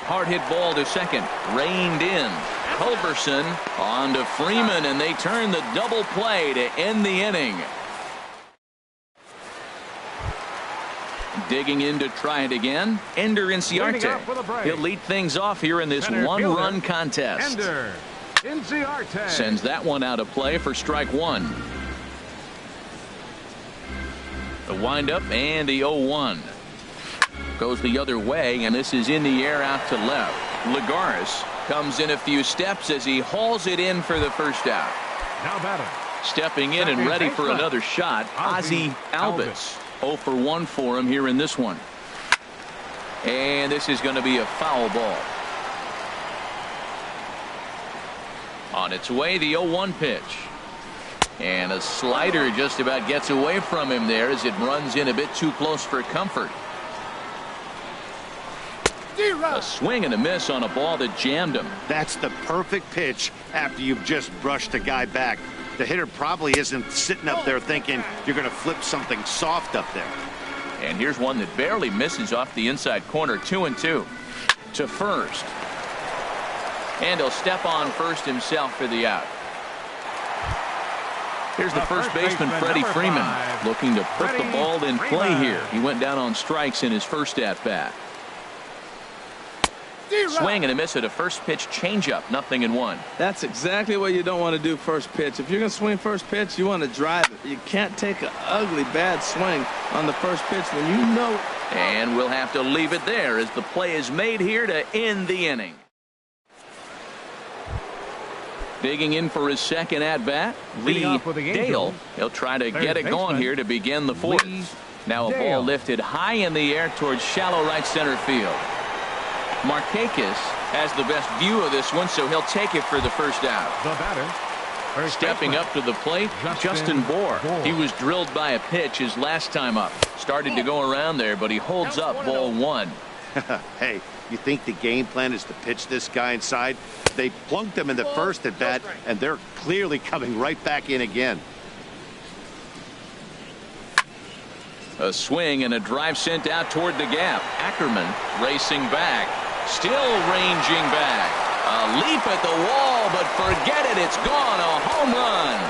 Hard hit ball to second. Reined in. Culberson on to Freeman, and they turn the double play to end the inning. Digging in to try it again, Ender Inciarte. He'll lead things off here in this one-run contest. Ender Inciarte sends that one out of play for strike one. The windup and the 0-1. Goes the other way, and this is in the air out to left. Lagares comes in a few steps as he hauls it in for the first out. Now batting. Stepping in and ready for another shot, Ozzie Albies. 0 for 1 for him here in this one. And this is going to be a foul ball. On its way, the 0-1 pitch. And a slider just about gets away from him there as it runs in a bit too close for comfort. A swing and a miss on a ball that jammed him. That's the perfect pitch after you've just brushed a guy back. The hitter probably isn't sitting up there thinking you're going to flip something soft up there. And here's one that barely misses off the inside corner. 2-2 to first. And he'll step on first himself for the out. Here's the first baseman, Freddie Freeman, looking to put the ball in play here. He went down on strikes in his first at-bat. Swing and a miss at a first pitch changeup. 0-1. That's exactly what you don't want to do first pitch. If you're going to swing first pitch, you want to drive it. You can't take an ugly, bad swing on the first pitch when you know it. And we'll have to leave it there as the play is made here to end the inning. Digging in for his second at-bat, Lee Dale. He'll try to get it going here to begin the fourth. Now a ball lifted high in the air towards shallow right center field. Markakis has the best view of this one, so he'll take it for the first out. The batter, stepping up to the plate, Justin Bour. He was drilled by a pitch his last time up. Started to go around there, but he holds up ball one. Hey, you think the game plan is to pitch this guy inside? They plunked him in the first at bat, and they're clearly coming right back in again. A swing and a drive sent out toward the gap. Ackerman racing back. Still ranging back. A leap at the wall, but forget it. It's gone. A home run.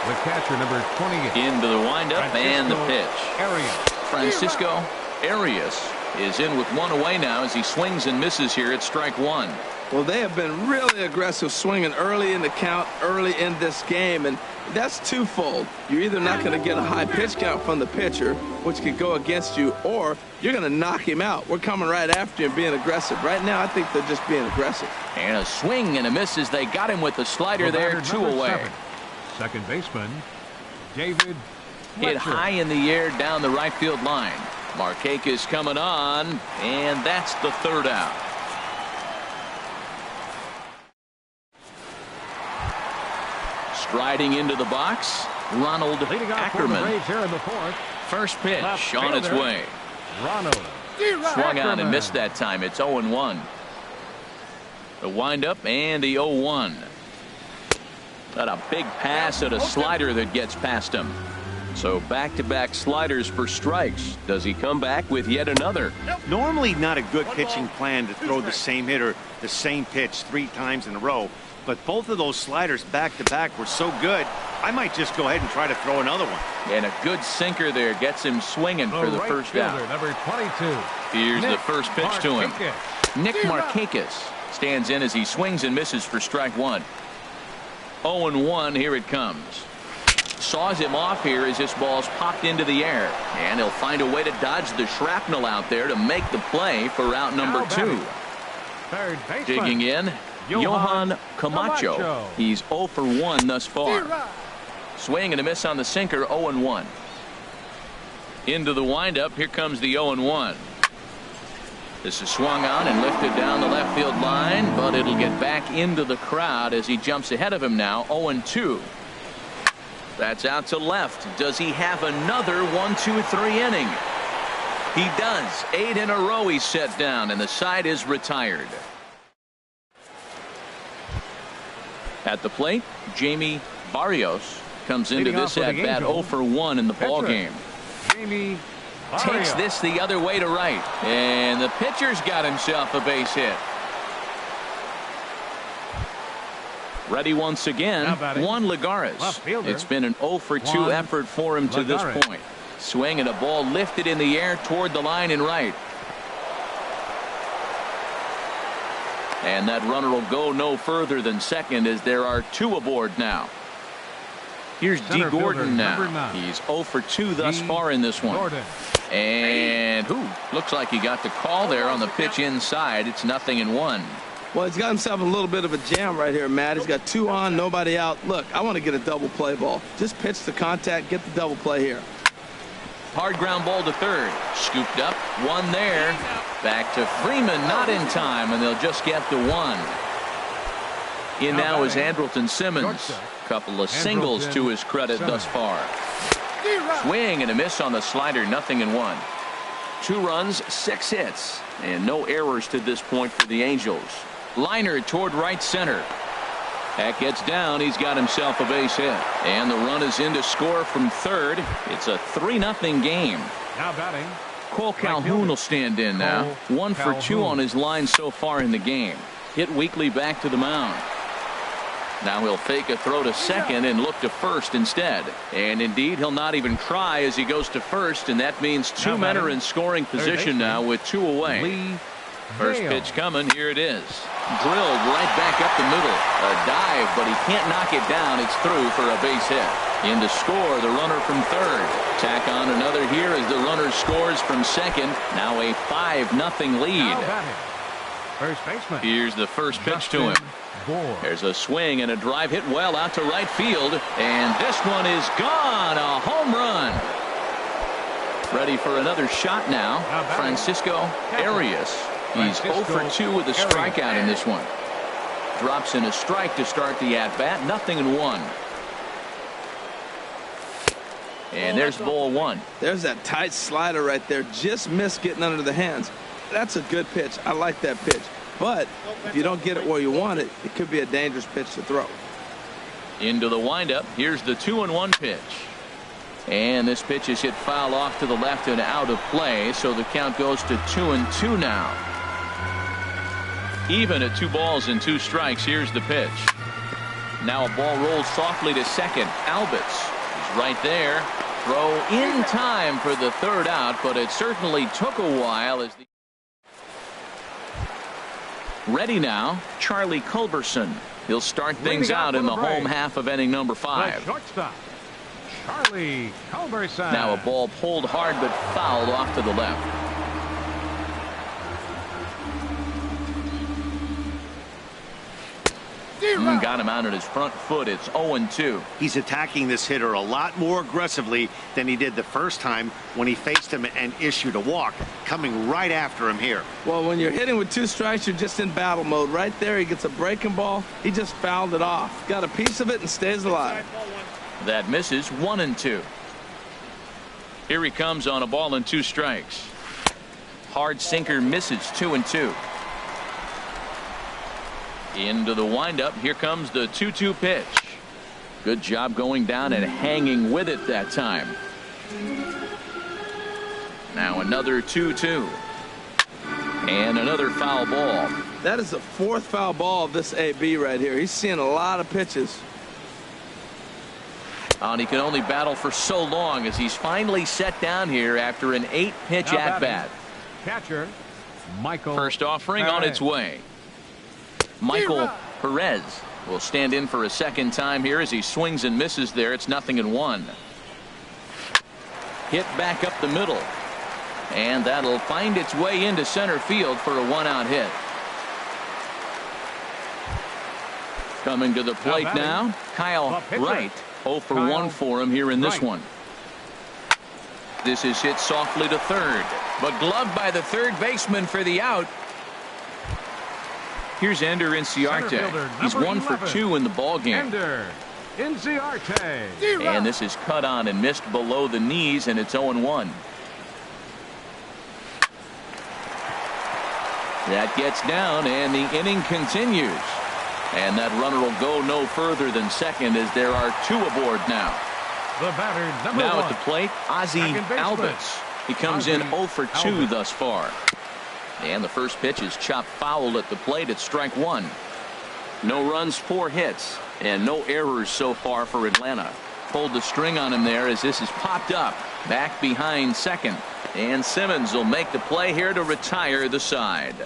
The catcher, number 28. Into the windup and the pitch. Arias. Francisco Arias is in with one away now as he swings and misses here at strike one. Well, they have been really aggressive swinging early in the count, early in this game, and that's twofold. You're either not going to get a high pitch count from the pitcher, which could go against you, or you're going to knock him out. We're coming right after him being aggressive. Right now, I think they're just being aggressive. And a swing and a miss as they got him with the slider there, 2 away. Second baseman, David Fletcher. Hit high in the air down the right field line. Markakis coming on, and that's the third out. Striding into the box, Ronald Ackerman. First pitch on its way. Ronald swung on and missed that time. It's 0-1. The windup and the 0-1. Got a big pass at a slider that gets past him. So back-to-back sliders for strikes. Does he come back with yet another? Normally not a good pitching plan to throw the same hitter the same pitch 3 times in a row. But both of those sliders back-to-back were so good, I might just go ahead and try to throw another one. And a good sinker there gets him swinging for the first out. Number 22. Here's the first pitch to him. Nick Markakis stands in as he swings and misses for strike one. 0-1, here it comes. Saws him off here as this ball's popped into the air. And he'll find a way to dodge the shrapnel out there to make the play for out number 2. Third baseman. Digging in, Johan Camacho. He's 0 for 1 thus far. Swing and a miss on the sinker, 0-1. Into the windup, here comes the 0-1. This is swung on and lifted down the left field line, but it'll get back into the crowd as he jumps ahead of him now, 0-2. That's out to left. Does he have another 1-2-3 inning? He does. 8 in a row he's set down, and the side is retired. At the plate, Jamie Barrios. comes into this at bat 0 for 1 in the ball game. Jamie Takes this the other way to right, and the pitcher's got himself a base hit. Ready once again, Juan Lagares. It's been an 0 for 2 effort for him to this point. Swing and a ball lifted in the air toward the line and right. And that runner will go no further than second as there are 2 aboard now. Here's D. Gordon now. He's 0 for 2 thus far in this one. And looks like he got the call there on the pitch inside. It's 0-1. Well, he's got himself a little bit of a jam right here, Matt. He's got 2 on, nobody out. Look, I want to get a double play ball. Just pitch the contact, get the double play here. Hard ground ball to third. Scooped up, 1 there. Back to Freeman, not in time, and they'll just get the 1. In now is Andrelton Simmons. Couple of singles to his credit thus far. Swing and a miss on the slider, 0-1. 2 runs, 6 hits, and no errors to this point for the Angels. Liner toward right center. That gets down. He's got himself a base hit. And the run is in to score from third. It's a 3-0 game. Now batting, Cole Calhoun will stand in now. 1 for 2 on his line so far in the game. Hit weakly back to the mound. Now he'll fake a throw to second and look to first instead. And indeed, he'll not even try as he goes to first, and that means 2 men are in scoring position now with 2 away. First pitch coming. Here it is. Drilled right back up the middle. A dive, but he can't knock it down. It's through for a base hit. In to score, the runner from third. Tack on another here as the runner scores from second. Now a 5-0 lead. First baseman. Here's the first pitch to him. There's a swing and a drive hit well out to right field, and this one is gone. A home run. Ready for another shot now. Francisco Arias. He's 0 for 2 with a strikeout in this one. Drops in a strike to start the at bat. 0-1. And there's ball 1. There's that tight slider right there. Just missed getting under the hands. That's a good pitch. I like that pitch. But if you don't get it where you want it, it could be a dangerous pitch to throw. Into the windup. Here's the 2-1 pitch. And this pitch is hit foul off to the left and out of play. So the count goes to 2-2 now. Even at 2 balls and 2 strikes. Here's the pitch. Now a ball rolls softly to second. Albitz is right there. Throw in time for the third out, but it certainly took a while as the ready now, Charlie Culberson. He'll start things out in the home half of inning number 5. Shortstop, Charlie Culberson. Now a ball pulled hard but fouled off to the left. Got him out on his front foot. It's 0-2. He's attacking this hitter a lot more aggressively than he did the first time when he faced him and issued a walk. Coming right after him here. Well, when you're hitting with 2 strikes, you're just in battle mode. Right there, he gets a breaking ball. He just fouled it off. Got a piece of it and stays alive. That misses. 1-2. Here he comes on a ball and 2 strikes. Hard sinker misses. 2-2. Into the windup. Here comes the 2-2 pitch. Good job going down and hanging with it that time. Now another 2-2. And another foul ball. That is the 4th foul ball of this AB right here. He's seeing a lot of pitches. And he can only battle for so long as he's finally set down here after an 8-pitch at bat. Catcher Michael. First offering on its way. Michael Perez will stand in for a second time here as he swings and misses there. It's 0-1. Hit back up the middle. And that'll find its way into center field for a 1-out hit. Coming to the plate now, Kyle Wright. 0 for 1 for him here in this one. This is hit softly to third, but gloved by the third baseman for the out. Here's Ender Inciarte. He's 1 for 2 in the ball game. Ender Inciarte. And this is cut on and missed below the knees, and it's 0-1. That gets down, and the inning continues. And that runner will go no further than second as there are 2 aboard now. The batter, number Now 1. at the plate, Ozzie Albies. He comes in 0 for 2 thus far. And the first pitch is chopped foul at the plate at strike 1. No runs, 4 hits, and no errors so far for Atlanta. Pulled the string on him there as this is popped up. Back behind second. And Simmons will make the play here to retire the side.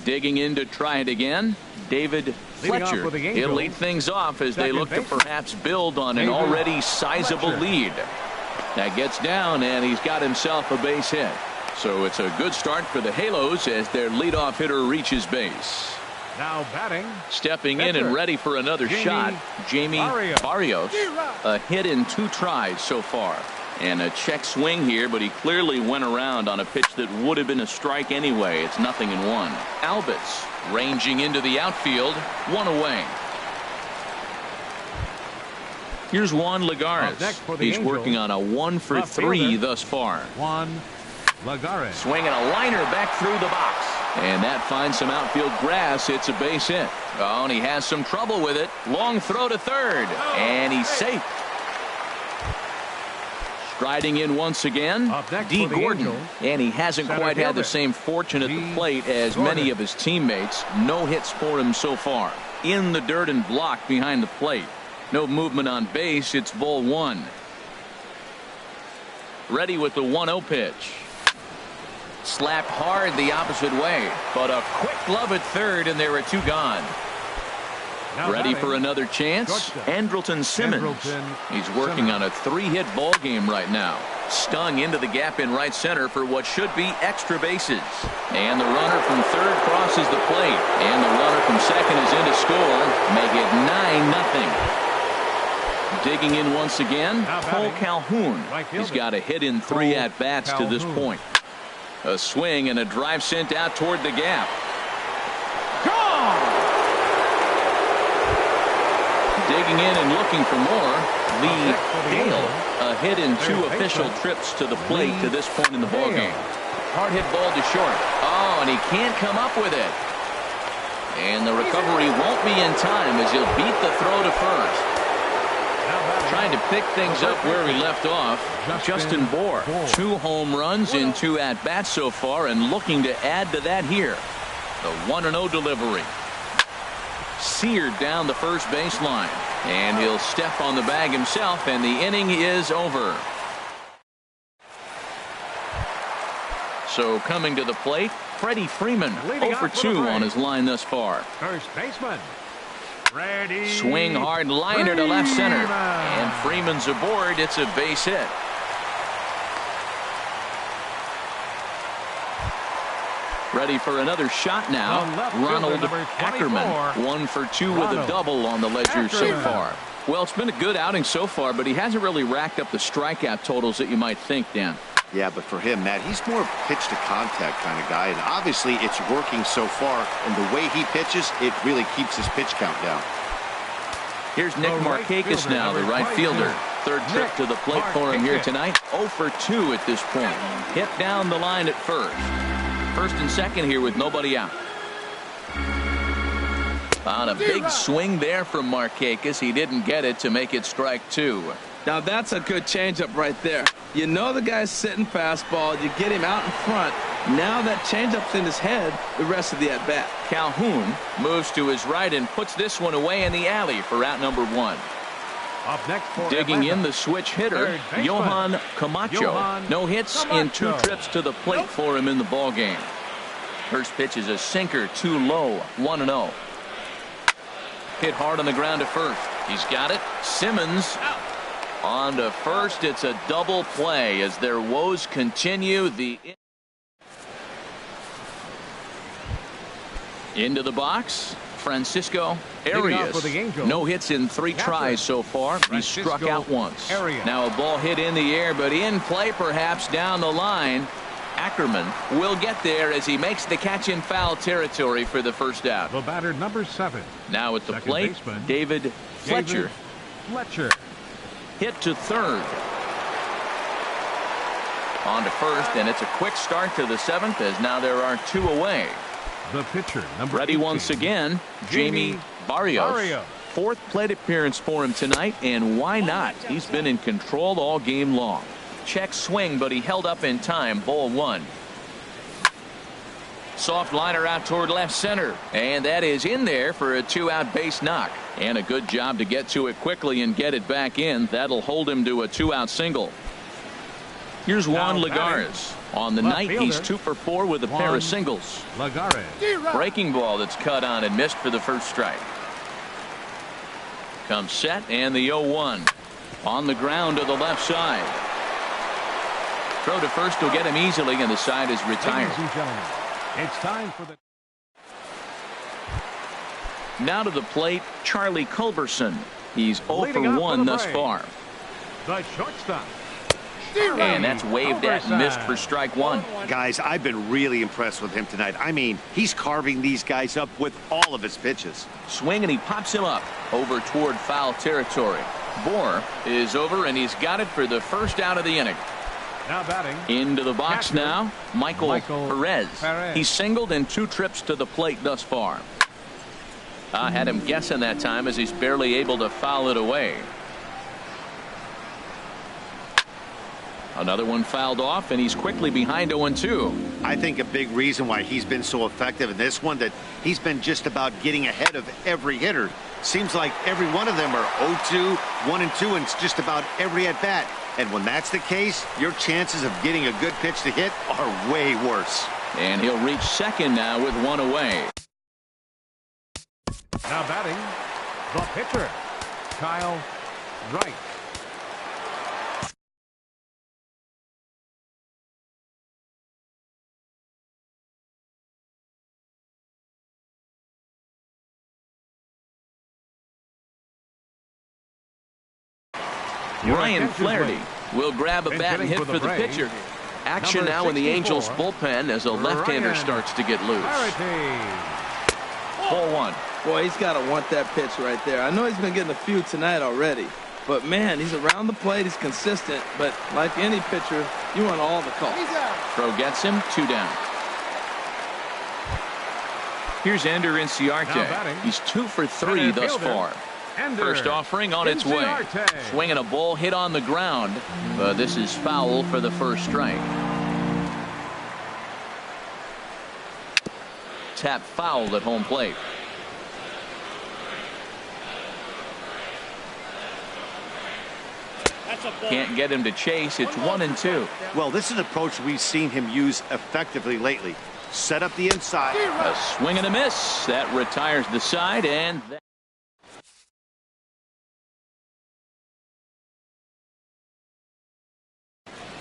Digging in to try it again, David Fletcher. He'll lead things off as they look to perhaps build on an already sizable lead. That gets down, and he's got himself a base hit. So it's a good start for the Halos as their leadoff hitter reaches base. Now batting. Stepping in and ready for another shot, Jamie Barrios. A hit in 2 tries so far. And a check swing here, but he clearly went around on a pitch that would have been a strike anyway. It's 0-1. Albies ranging into the outfield, 1 away. Here's Juan Lagares. He's working on a 1 for 3 thus far. Juan Lagares. Swinging a liner back through the box. And that finds some outfield grass. It's a base hit. Oh, and he has some trouble with it. Long throw to third. And he's safe. Striding in once again, D. Gordon. And he hasn't quite had the same fortune at the plate as many of his teammates. No hits for him so far. In the dirt and blocked behind the plate. No movement on base. It's ball 1. Ready with the 1-0 pitch. Slapped hard the opposite way. But a quick glove at third, and there are 2 gone. Ready for another chance? Andrelton Simmons. He's working on a 3-hit ball game right now. Stung into the gap in right center for what should be extra bases. And the runner from third crosses the plate. And the runner from second is in to score. Make it 9-0. Digging in once again, Cole Calhoun. He's got a hit in 3 at-bats to this point. A swing and a drive sent out toward the gap. Gone! Digging in and looking for more, Lee Dale. A hit in 2 official trips to the plate to this point in the ballgame. Hard hit ball to short. Oh, and he can't come up with it. And the recovery won't be in time as he'll beat the throw to first. Trying to pick things up where he left off, Justin Bour. 2 home runs in 2 at-bats so far, and looking to add to that here. The 1-0 delivery. Seared down the first baseline, and he'll step on the bag himself, and the inning is over. So coming to the plate, Freddie Freeman, 0 for 2 on his line thus far. First baseman. Ready. Swing hard liner to left center, and Freeman's aboard. It's a base hit. Ready for another shot now. Ronald Ackerman, 1 for 2 with a double on the ledger so far. Well, it's been a good outing so far, but he hasn't really racked up the strikeout totals that you might think, Dan. Yeah, but for him, Matt, he's more pitch to contact kind of guy, and obviously it's working so far, and the way he pitches, it really keeps his pitch count down. Here's Nick Markakis now, the right fielder. Third trip to the plate for him here tonight. 0 for 2 at this point. Hit down the line at first. First and second here with nobody out. On a big swing there from Markakis. He didn't get it to make it strike 2. Now that's a good changeup right there. You know the guy's sitting fastball. You get him out in front. Now that changeup's in his head the rest of the at-bat. Calhoun moves to his right and puts this one away in the alley for out number 1. Up next for digging in the switch hitter, Johan Camacho. No hits in 2 trips to the plate for him in the ball game. First pitch is a sinker, too low, 1-0. Hit hard on the ground to first. He's got it. Simmons on to first. It's a double play as their woes continue. Into the box, Francisco Arias. No hits in 3 tries so far. He struck out once. Now a ball hit in the air, but in play perhaps down the line. Ackerman will get there as he makes the catch in foul territory for the first out. The batter, number 7. Now at the plate, David Fletcher. Hit to third. On to first, and it's a quick start to the 7th as now there are 2 away. The pitcher, number Ready 18, once again, Jamie Barrios. Fourth plate appearance for him tonight, and why not? He's been in control all game long. Check swing, but he held up in time. Ball 1. Soft liner out toward left center, and that is in there for a 2-out base knock. And a good job to get to it quickly and get it back in. That'll hold him to a 2-out single. Here's Juan Lagares. On the night, he's 2 for 4 with a pair of singles. Lagares. Breaking ball that's cut on and missed for the first strike. Comes set, and the 0-1. On the ground to the left side. Throw to first will get him easily, and the side is retired. Ladies and gentlemen, it's time for the... Now to the plate, Charlie Culberson. He's 0 Leading for up 1 for the thus break. far. The shortstop. And that's waved at and missed for strike 1. Guys, I've been really impressed with him tonight. I mean, he's carving these guys up with all of his pitches. Swing, and he pops him up over toward foul territory. Bohr is over, and he's got it for the first out of the inning. Now batting. Into the box Catcher, now, Michael Perez. He's singled in 2 trips to the plate thus far. I had him guessing that time as he's barely able to foul it away. Another one fouled off, and he's quickly behind 0-2. I think a big reason why he's been so effective in this one, that he's been just about getting ahead of every hitter. Seems like every one of them are 0-2, 1-2, and it's just about every at bat. And when that's the case, your chances of getting a good pitch to hit are way worse. And he'll reach second now with 1 away. Now batting. The pitcher, Kyle Wright. Ryan Flaherty will grab a bat and hit for the pitcher. Action now in the Angels bullpen as a left-hander starts to get loose. Ball 1. Boy, he's got to want that pitch right there. I know he's been getting a few tonight already, but man, he's around the plate, he's consistent, but like any pitcher, you want all the calls. Throw gets him, 2 down. Here's Ender Inciarte. He's 2 for 3 thus far. First offering on its way. Swinging a ball hit on the ground, but this is foul for the first strike. Tap fouled at home plate. Can't get him to chase. It's 1-2. Well, this is an approach we've seen him use effectively lately. Set up the inside. A swing and a miss. That retires the side, and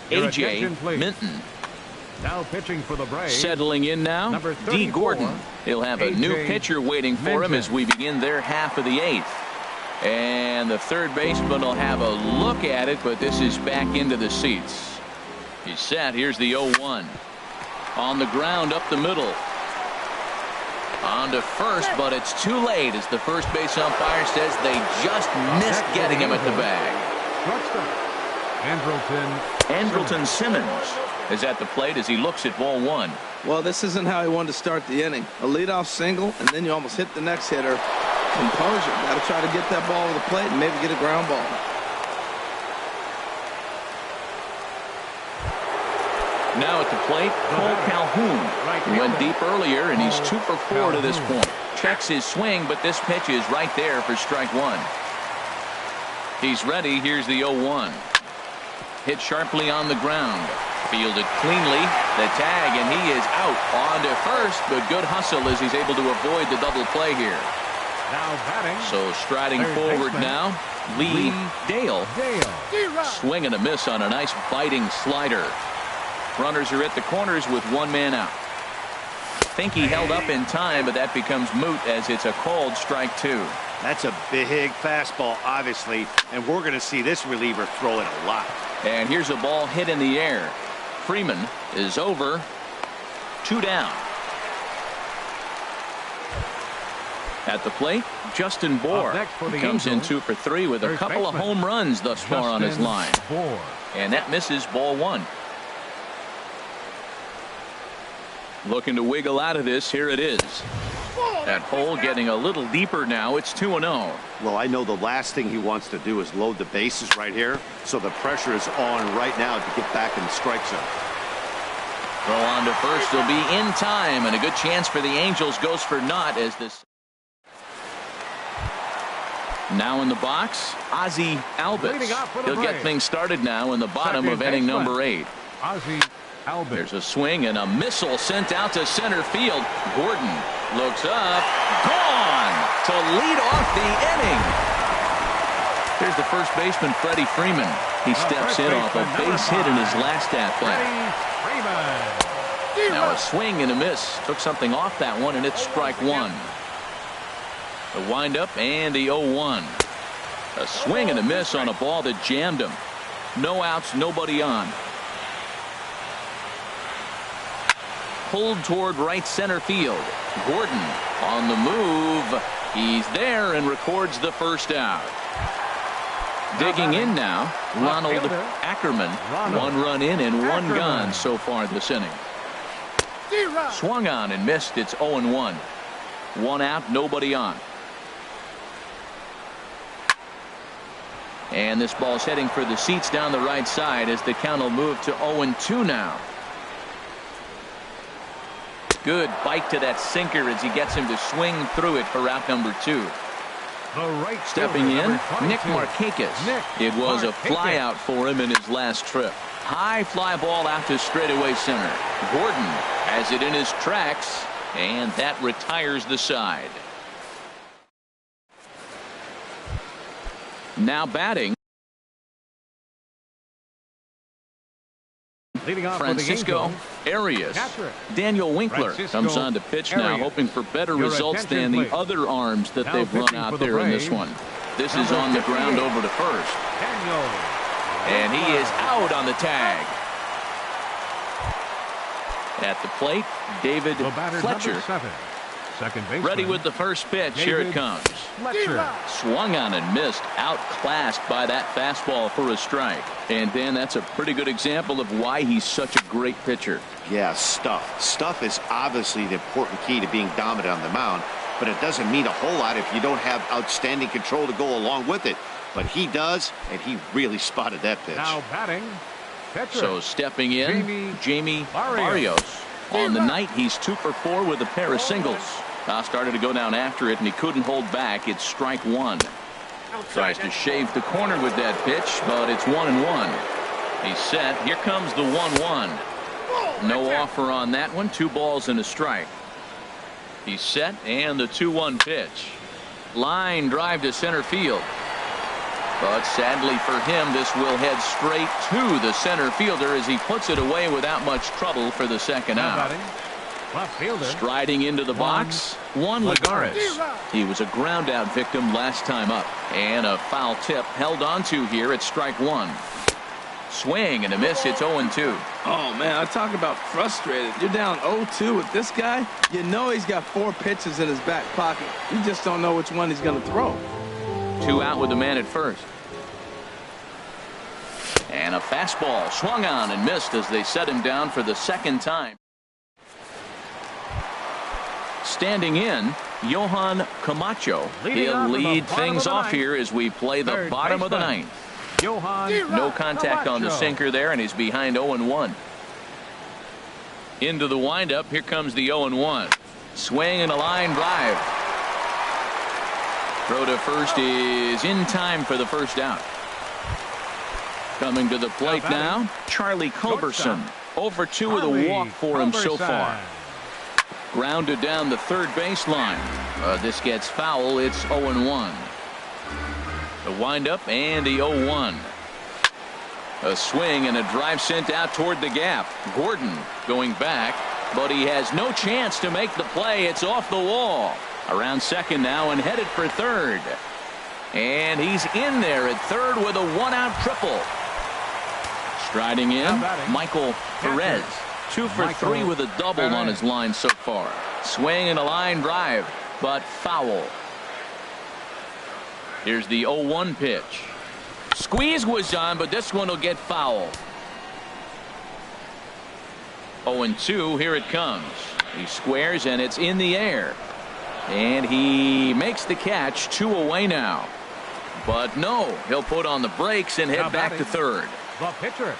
A.J. Minton. Now pitching for the Braves. Settling in now, Number D. Gordon. He'll have a new A.J. pitcher waiting for him as we begin their half of the 8th. And the third baseman will have a look at it, but this is back into the seats. He's set. Here's the 0-1. On the ground up the middle. On to first, but it's too late as the first base umpire says they just missed getting him at the bag. Andrelton Simmons is at the plate as he looks at ball 1. Well, this isn't how he wanted to start the inning. A leadoff single, and then you almost hit the next hitter. Composure. Got to try to get that ball over the plate and maybe get a ground ball. Now at the plate, Cole Calhoun. He went deep earlier, and he's 2 for 4 to this point. Checks his swing, but this pitch is right there for strike 1. He's ready. Here's the 0-1. Hit sharply on the ground. Fielded cleanly. The tag, and he is out. On to first, but good hustle as he's able to avoid the double play here. Now batting. So striding forward now, Lee Dale. Swing and a miss on a nice biting slider. Runners are at the corners with 1 man out. Think he held up in time, but that becomes moot as it's a called strike 2. That's a big fastball, obviously, and we're going to see this reliever throw it a lot. And here's a ball hit in the air. Freeman is over. 2 down. At the plate, Justin Bohr comes in 2 for 3 with a couple of home runs thus far on his line. And that misses ball 1. Looking to wiggle out of this. Here it is. That hole getting a little deeper now. It's 2-0. Well, I know the last thing he wants to do is load the bases right here. So the pressure is on right now to get back in the strike zone. Throw on to first will be in time, and a good chance for the Angels goes for naught as this. Now in the box, Ozzie Albies. He'll get things started now in the bottom of inning number 8. Ozzie Albies. There's a swing and a missile sent out to center field. Gordon looks up, gone to lead off the inning. Here's the first baseman, Freddie Freeman. He steps in off a base hit in his last at bat. Now a swing and a miss. Took something off that one, and it's strike one. The windup and the 0-1. A swing and a miss on a ball that jammed him. No outs, nobody on. Pulled toward right center field. Gordon on the move. He's there and records the first out. Digging in now, Ronald Ackerman. 1 run in and 1 gone so far this inning. Swung on and missed. It's 0-1. 1 out, nobody on. And this ball's heading for the seats down the right side as the count will move to 0-2 now. Good bite to that sinker as he gets him to swing through it for out number 2. Stepping in, Nick Markakis. It was a fly out for him in his last trip. High fly ball out to straightaway center. Gordon has it in his tracks, and that retires the side. Now batting, Francisco Arias. Daniel Winkler comes on to pitch now, hoping for better results than the other arms that they've run out there in this one. This is on the ground over to first. And he is out on the tag. At the plate, David Fletcher. Ready with the first pitch. Here it comes. Swung on and missed. Outclassed by that fastball for a strike. And Dan, that's a pretty good example of why he's such a great pitcher. Yeah, stuff. Stuff is obviously the important key to being dominant on the mound, but it doesn't mean a whole lot if you don't have outstanding control to go along with it. But he does, and he really spotted that pitch. Now batting, pitcher. So stepping in, Jamie Barrios. On the night, he's 2 for 4 with a pair of singles. Started to go down after it, and he couldn't hold back. It's strike 1. Tries to shave the corner with that pitch, but it's 1-1. He's set. Here comes the 1-1. No offer on that one. 2 balls and a strike. He's set, and the 2-1 pitch. Line drive to center field. But sadly for him, this will head straight to the center fielder as he puts it away without much trouble for the second out. Striding into the box, Juan Lagares. He was a ground out victim last time up. And a foul tip held onto here at strike 1. Swing and a miss. It's 0-2. Oh, man, I talk about frustrated. You're down 0-2 with this guy. You know he's got 4 pitches in his back pocket. You just don't know which one he's going to throw. 2 out with the man at first. And a fastball swung on and missed as they set him down for the second time. Standing in, Johan Camacho. He'll lead things off here as we play the bottom of the ninth. No contact on the sinker there, and he's behind 0-1. Into the windup. Here comes the 0-1. Swing and a line drive. Throw to first is in time for the first out. Coming to the plate now, Charlie Culberson. 0-2 with a walk for him so far. Grounded down the third baseline. This gets foul. It's 0-1. The windup and the 0-1. A swing and a drive sent out toward the gap. Gordon going back, but he has no chance to make the play. It's off the wall. Around second now and headed for third. And he's in there at third with a 1-out triple. Striding in, Michael Perez. 2 for 3 with a double on his line so far. Swing and a line drive, but foul. Here's the 0-1 pitch. Squeeze was on, but this one will get foul. 0-2, here it comes. He squares, and it's in the air. And he makes the catch. 2 away now. But no, he'll put on the brakes and head back to third. The pitcher.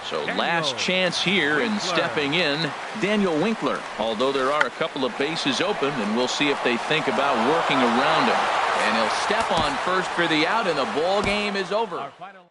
So Daniel last chance here, and Winkler. stepping in, Daniel Winkler. Although there are a couple of bases open, and we'll see if they think about working around him. And he'll step on first for the out, and the ball game is over. Our final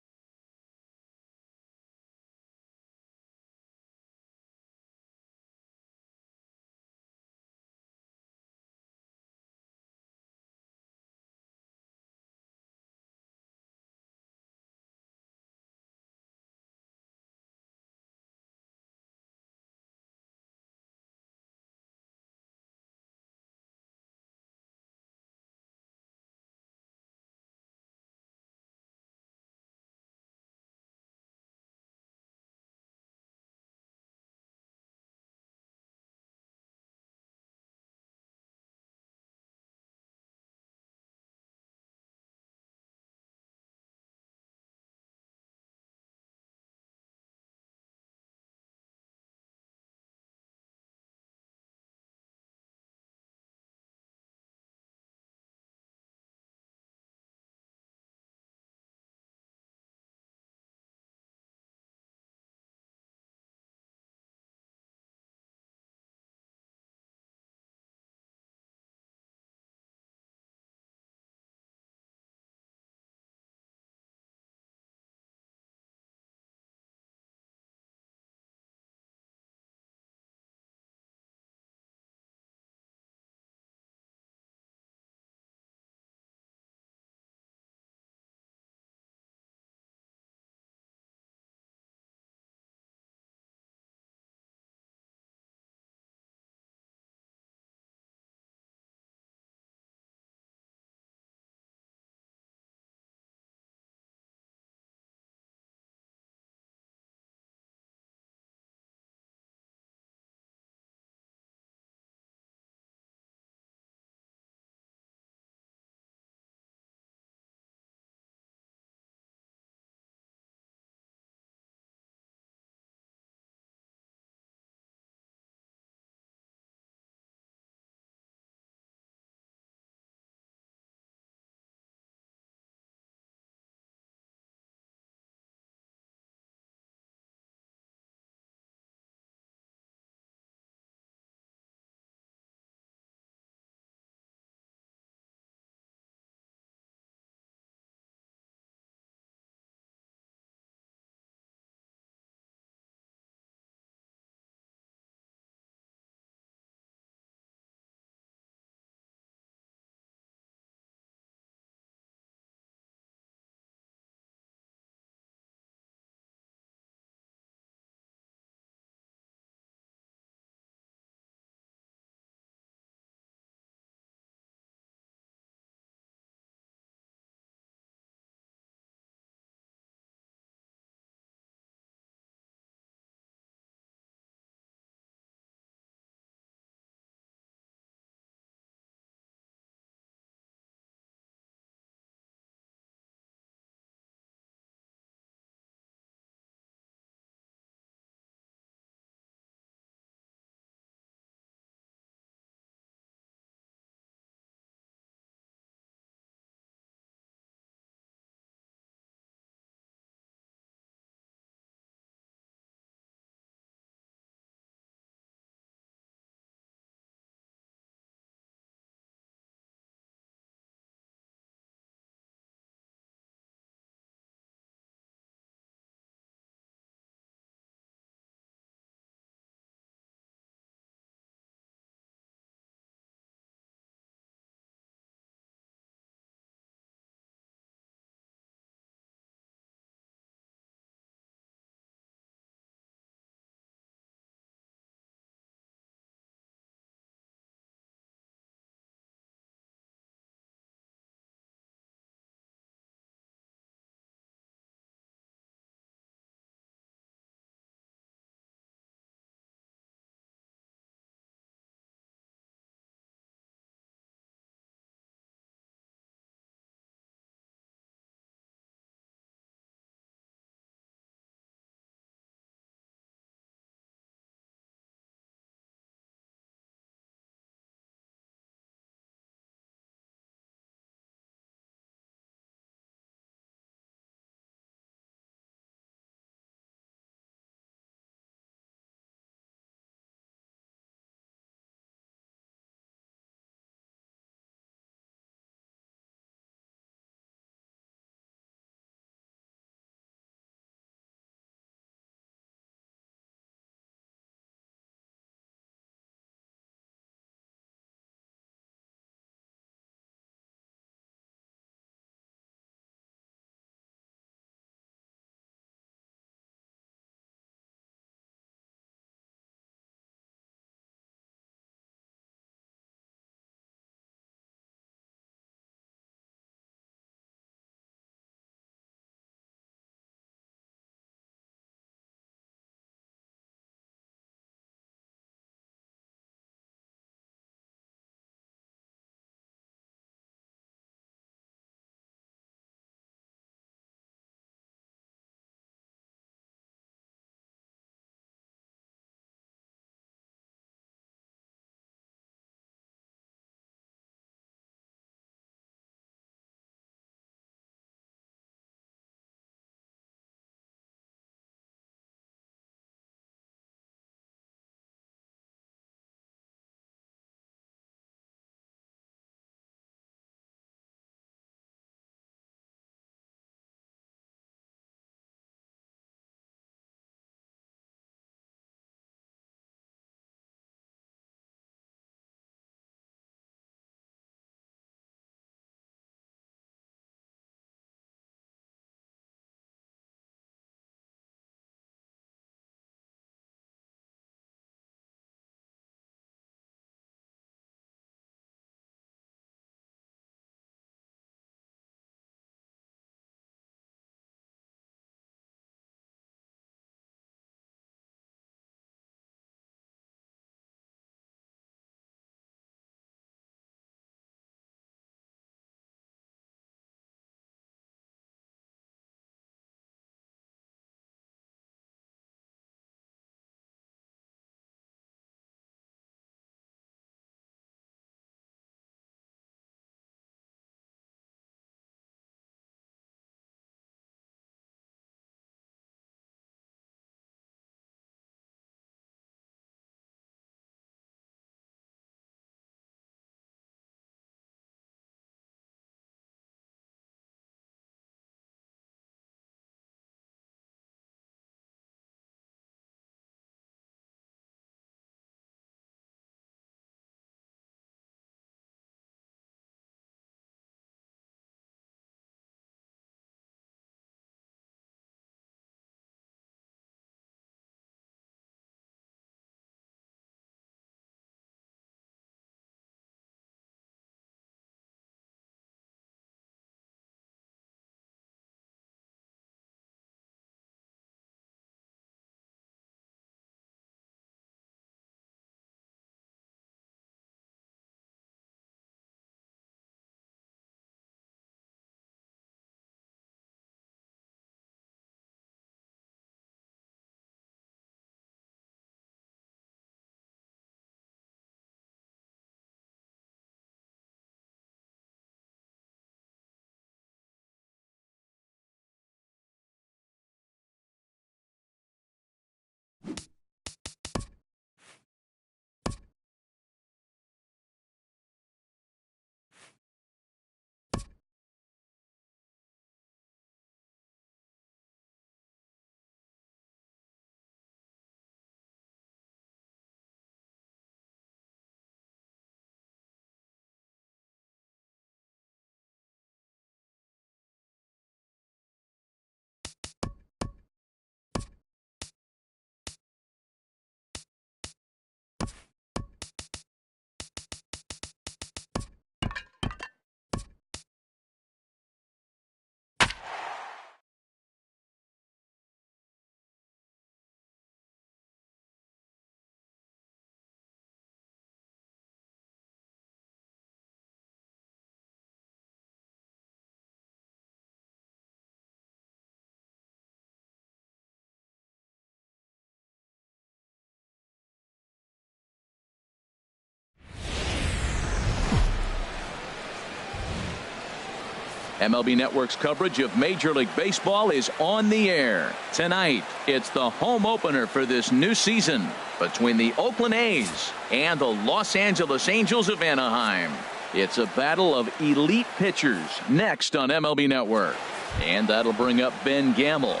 MLB Network's coverage of Major League Baseball is on the air. Tonight, it's the home opener for this new season between the Oakland A's and the Los Angeles Angels of Anaheim. It's a battle of elite pitchers next on MLB Network. And that'll bring up Ben Gamel.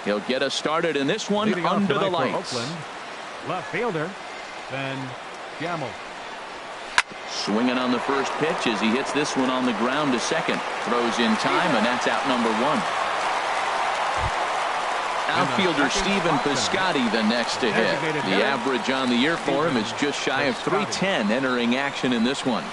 He'll get us started in this one under the lights. Oakland, left fielder, Ben Gamel. Swinging on the first pitch as he hits this one on the ground to second. Throws in time, and that's out number one. Outfielder Stephen Piscotty the next to hit. The average on the year for him is just shy of 310 entering action in this one.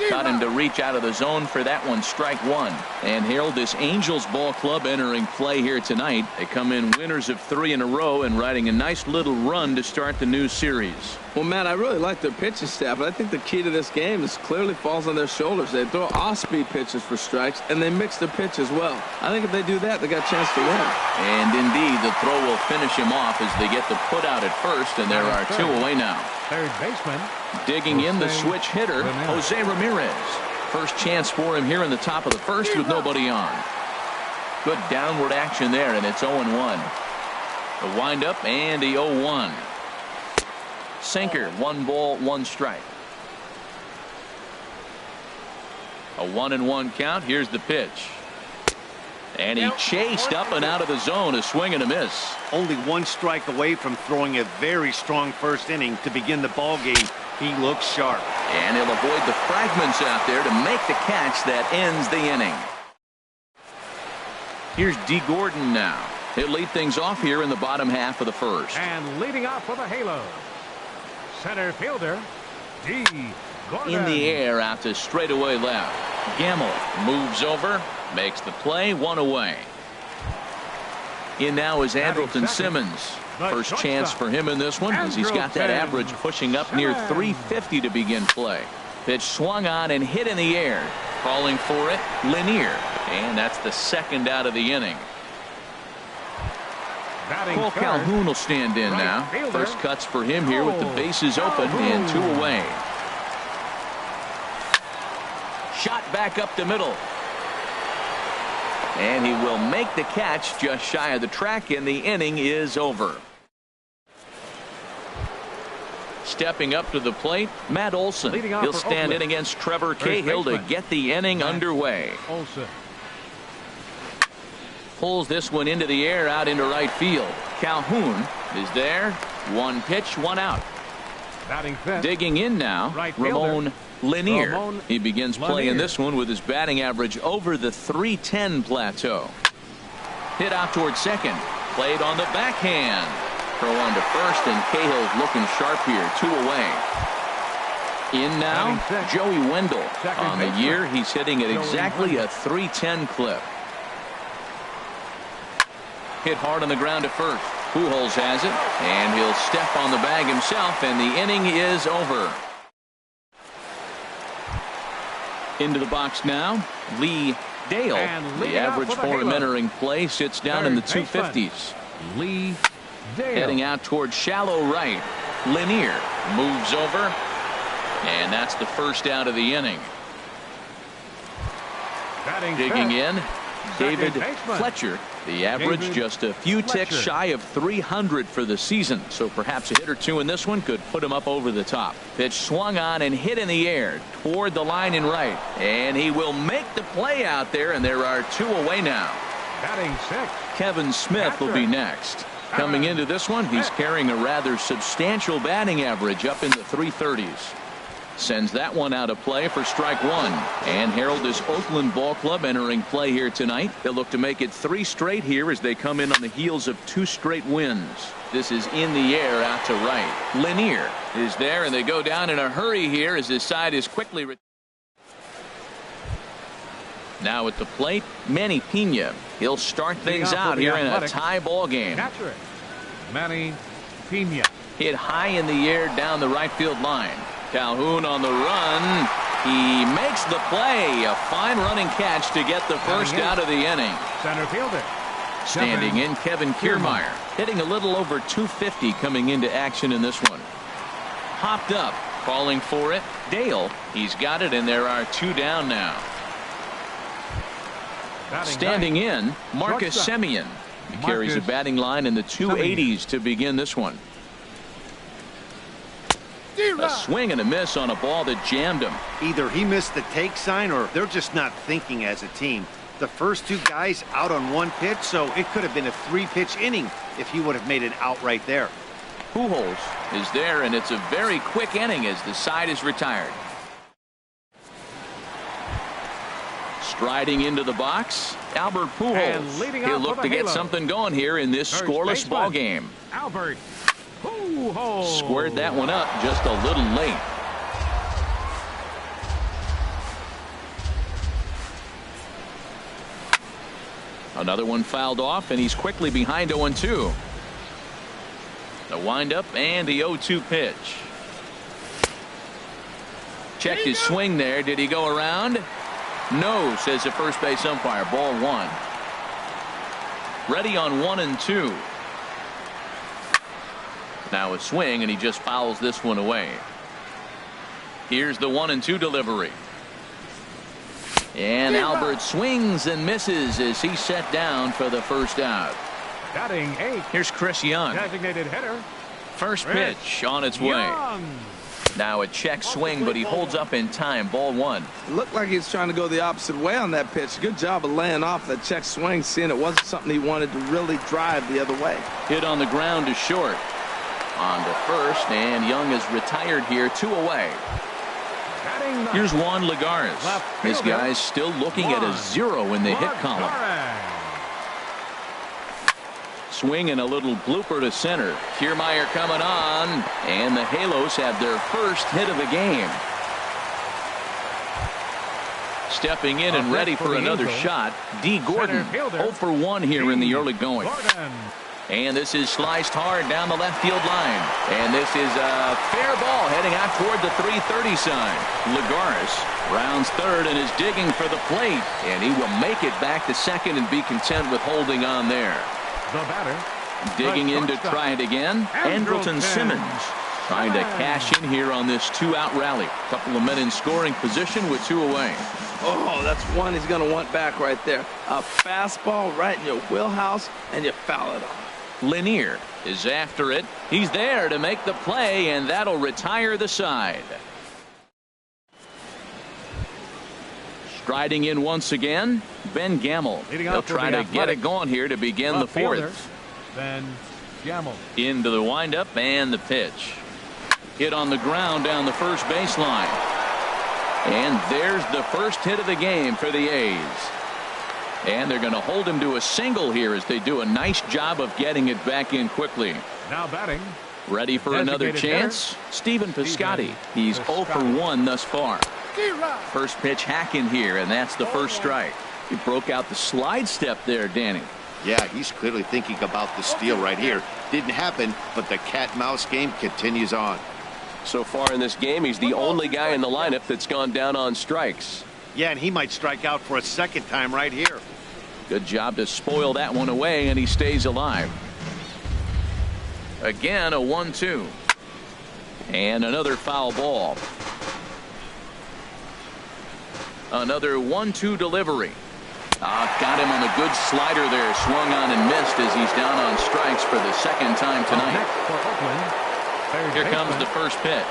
Got him to reach out of the zone for that one, strike one. And Harold, this Angels ball club entering play here tonight. They come in winners of 3 in a row and riding a nice little run to start the new series. Well, Matt, I really like their pitching staff, but I think the key to this game is clearly falls on their shoulders. They throw off-speed pitches for strikes, and they mix their pitch as well. I think if they do that, they got a chance to win. And indeed, the throw will finish him off as they get the put out at first, and there are 2 away now. Third baseman. Digging in the switch hitter, Jose Ramirez. First chance for him here in the top of the first with nobody on. Good downward action there, and it's 0-1. The windup and the 0-1. Sinker, 1 ball, 1 strike. A 1-1 count. Here's the pitch. And he chased up and out of the zone, a swing and a miss. Only 1 strike away from throwing a very strong first inning to begin the ball game. He looks sharp. And he'll avoid the fragments out there to make the catch that ends the inning. Here's D. Gordon now. He'll lead things off here in the bottom half of the first. And leading off for the Halo, center fielder, D. Gordon. In the air out to straightaway left. Gamel moves over, makes the play, 1 away. In now is Andrelton Simmons. First chance for him in this one as he's got that average pushing up near 350 to begin play. Pitch swung on and hit in the air. Calling for it, Lanier. And that's the second out of the inning. Cole Calhoun will stand in now. First cuts for him here with the bases open and 2 away. Shot back up the middle. And he will make the catch just shy of the track, and the inning is over. Stepping up to the plate, Matt Olson. He'll stand in against Trevor Cahill to get the inning underway. Olson pulls this one into the air out into right field. Calhoun is there. 1 pitch, 1 out. Batting fifth. Digging in now, Ramon Lanier. He begins playing this one with his batting average over the 310 plateau. Hit out towards second. Played on the backhand. Throw on to first, and Cahill's looking sharp here. 2 away. In now, Joey Wendell. On the year, he's hitting at exactly a 310 clip. Hit hard on the ground to first. Pujols has it, and he'll step on the bag himself, and the inning is over. Into the box now, Lee Dale. The average for him entering play sits down in the 250s. Lee Dale. Heading out towards shallow right. Lanier moves over, and that's the first out of the inning. Digging in, David Fletcher. The average just a few ticks shy of 300 for the season, so perhaps a hit or 2 in this one could put him up over the top. Pitch swung on and hit in the air toward the line in right, and he will make the play out there, and there are 2 away now. Batting 6. Kevin Smith will be next. Coming into this one, he's carrying a rather substantial batting average up in the 330s. Sends that one out of play for strike 1. And Harold, this Oakland ball club entering play here tonight. They'll look to make it 3 straight here as they come in on the heels of 2 straight wins. This is in the air out to right. Lanier is there, and they go down in a hurry here as his side is quickly. Now at the plate, Manny Pena. He'll start things out here in a tie ball game. Manny Pena. Hit high in the air down the right field line. Calhoun on the run. He makes the play. A fine running catch to get the first out of the inning. Center fielder. Standing in, Kevin Kiermaier. Hitting a little over 250 coming into action in this one. Hopped up. Calling for it. Dale. He's got it, and there are 2 down now. Standing in, Marcus Semien. He carries a batting line in the 280s to begin this one. A swing and a miss on a ball that jammed him. Either he missed the take sign or they're just not thinking as a team. The first two guys out on one pitch, so it could have been a 3-pitch inning if he would have made it out right there. Pujols is there, and it's a very quick inning as the side is retired. Striding into the box, Albert Pujols. He'll look to get something going here in this scoreless ball game. Albert Pujols squared that one up just a little late. Another one fouled off, and he's quickly behind 0-2. The windup and the 0-2 pitch. Checked his swing there. Did he go around? No, says the first base umpire. Ball 1. Ready on 1-2. Now a swing, and he just fouls this one away. Here's the 1-2 delivery. And Albert swings and misses as he's set down for the first out. Batting 8. Here's Chris Young. Designated hitter. First pitch on its way. Now a check swing, but he holds up in time. Ball 1. It looked like he was trying to go the opposite way on that pitch. Good job of laying off that check swing, seeing it wasn't something he wanted to really drive the other way. Hit on the ground to short. On to first, and Young is retired here, 2 away. Here's Juan Lagares. This guy's still looking at a 0 in the hit column. Swing and a little blooper to center. Kiermaier coming on, and the Halos have their first hit of the game. Stepping in and ready for another shot, D. Gordon. 0 for 1 here in the early going. And this is sliced hard down the left field line. And this is a fair ball heading out toward the 330 sign. Lagares rounds third and is digging for the plate. And he will make it back to second and be content with holding on there. The batter. Digging in to try it again. Andrelton Simmons trying to cash in here on this 2-out rally. Couple of men in scoring position with 2 away. Oh, that's one he's going to want back right there. A fastball right in your wheelhouse, and you foul it off. Lanier is after it. He's there to make the play, and that'll retire the side. Striding in once again, Ben Gamel. He'll try to get it going here to begin the 4th. Ben Gamel. Into the windup and the pitch. Hit on the ground down the first baseline. And there's the first hit of the game for the A's. And they're going to hold him to a single here as they do a nice job of getting it back in quickly. Now batting. Ready for another chance? Stephen Piscotty. He's 0 for 1 thus far. First pitch hack in here, and that's the first strike. He broke out the slide step there, Danny. Yeah, he's clearly thinking about the steal right here. Didn't happen, but the cat-mouse game continues on. So far in this game, he's the only guy in the lineup that's gone down on strikes. Yeah, and he might strike out for a second time right here. Good job to spoil that one away, and he stays alive. Again, a 1-2. And another foul ball. Another 1-2 delivery. Got him on the good slider there. Swung on and missed as he's down on strikes for the second time tonight. Here comes the first pitch.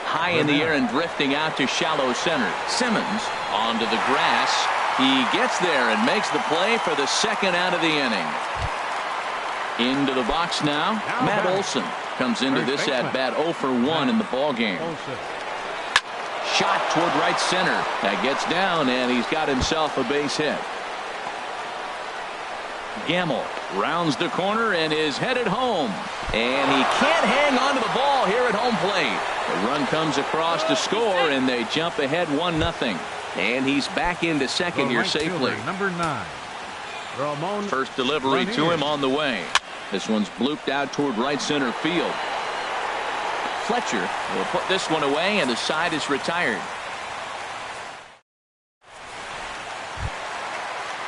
High in the air and drifting out to shallow center. Simmons onto the grass. He gets there and makes the play for the second out of the inning. Into the box now. Matt Olson comes into this at bat 0 for 1 in the ball game. Shot toward right center. That gets down, and he's got himself a base hit. Gamel rounds the corner and is headed home. And he can't hang on to the ball here at home plate. The run comes across to score, and they jump ahead 1-0. And he's back into second here safely. Number 9. Ramon First delivery to him on the way. This one's blooped out toward right center field. Fletcher will put this one away, and the side is retired.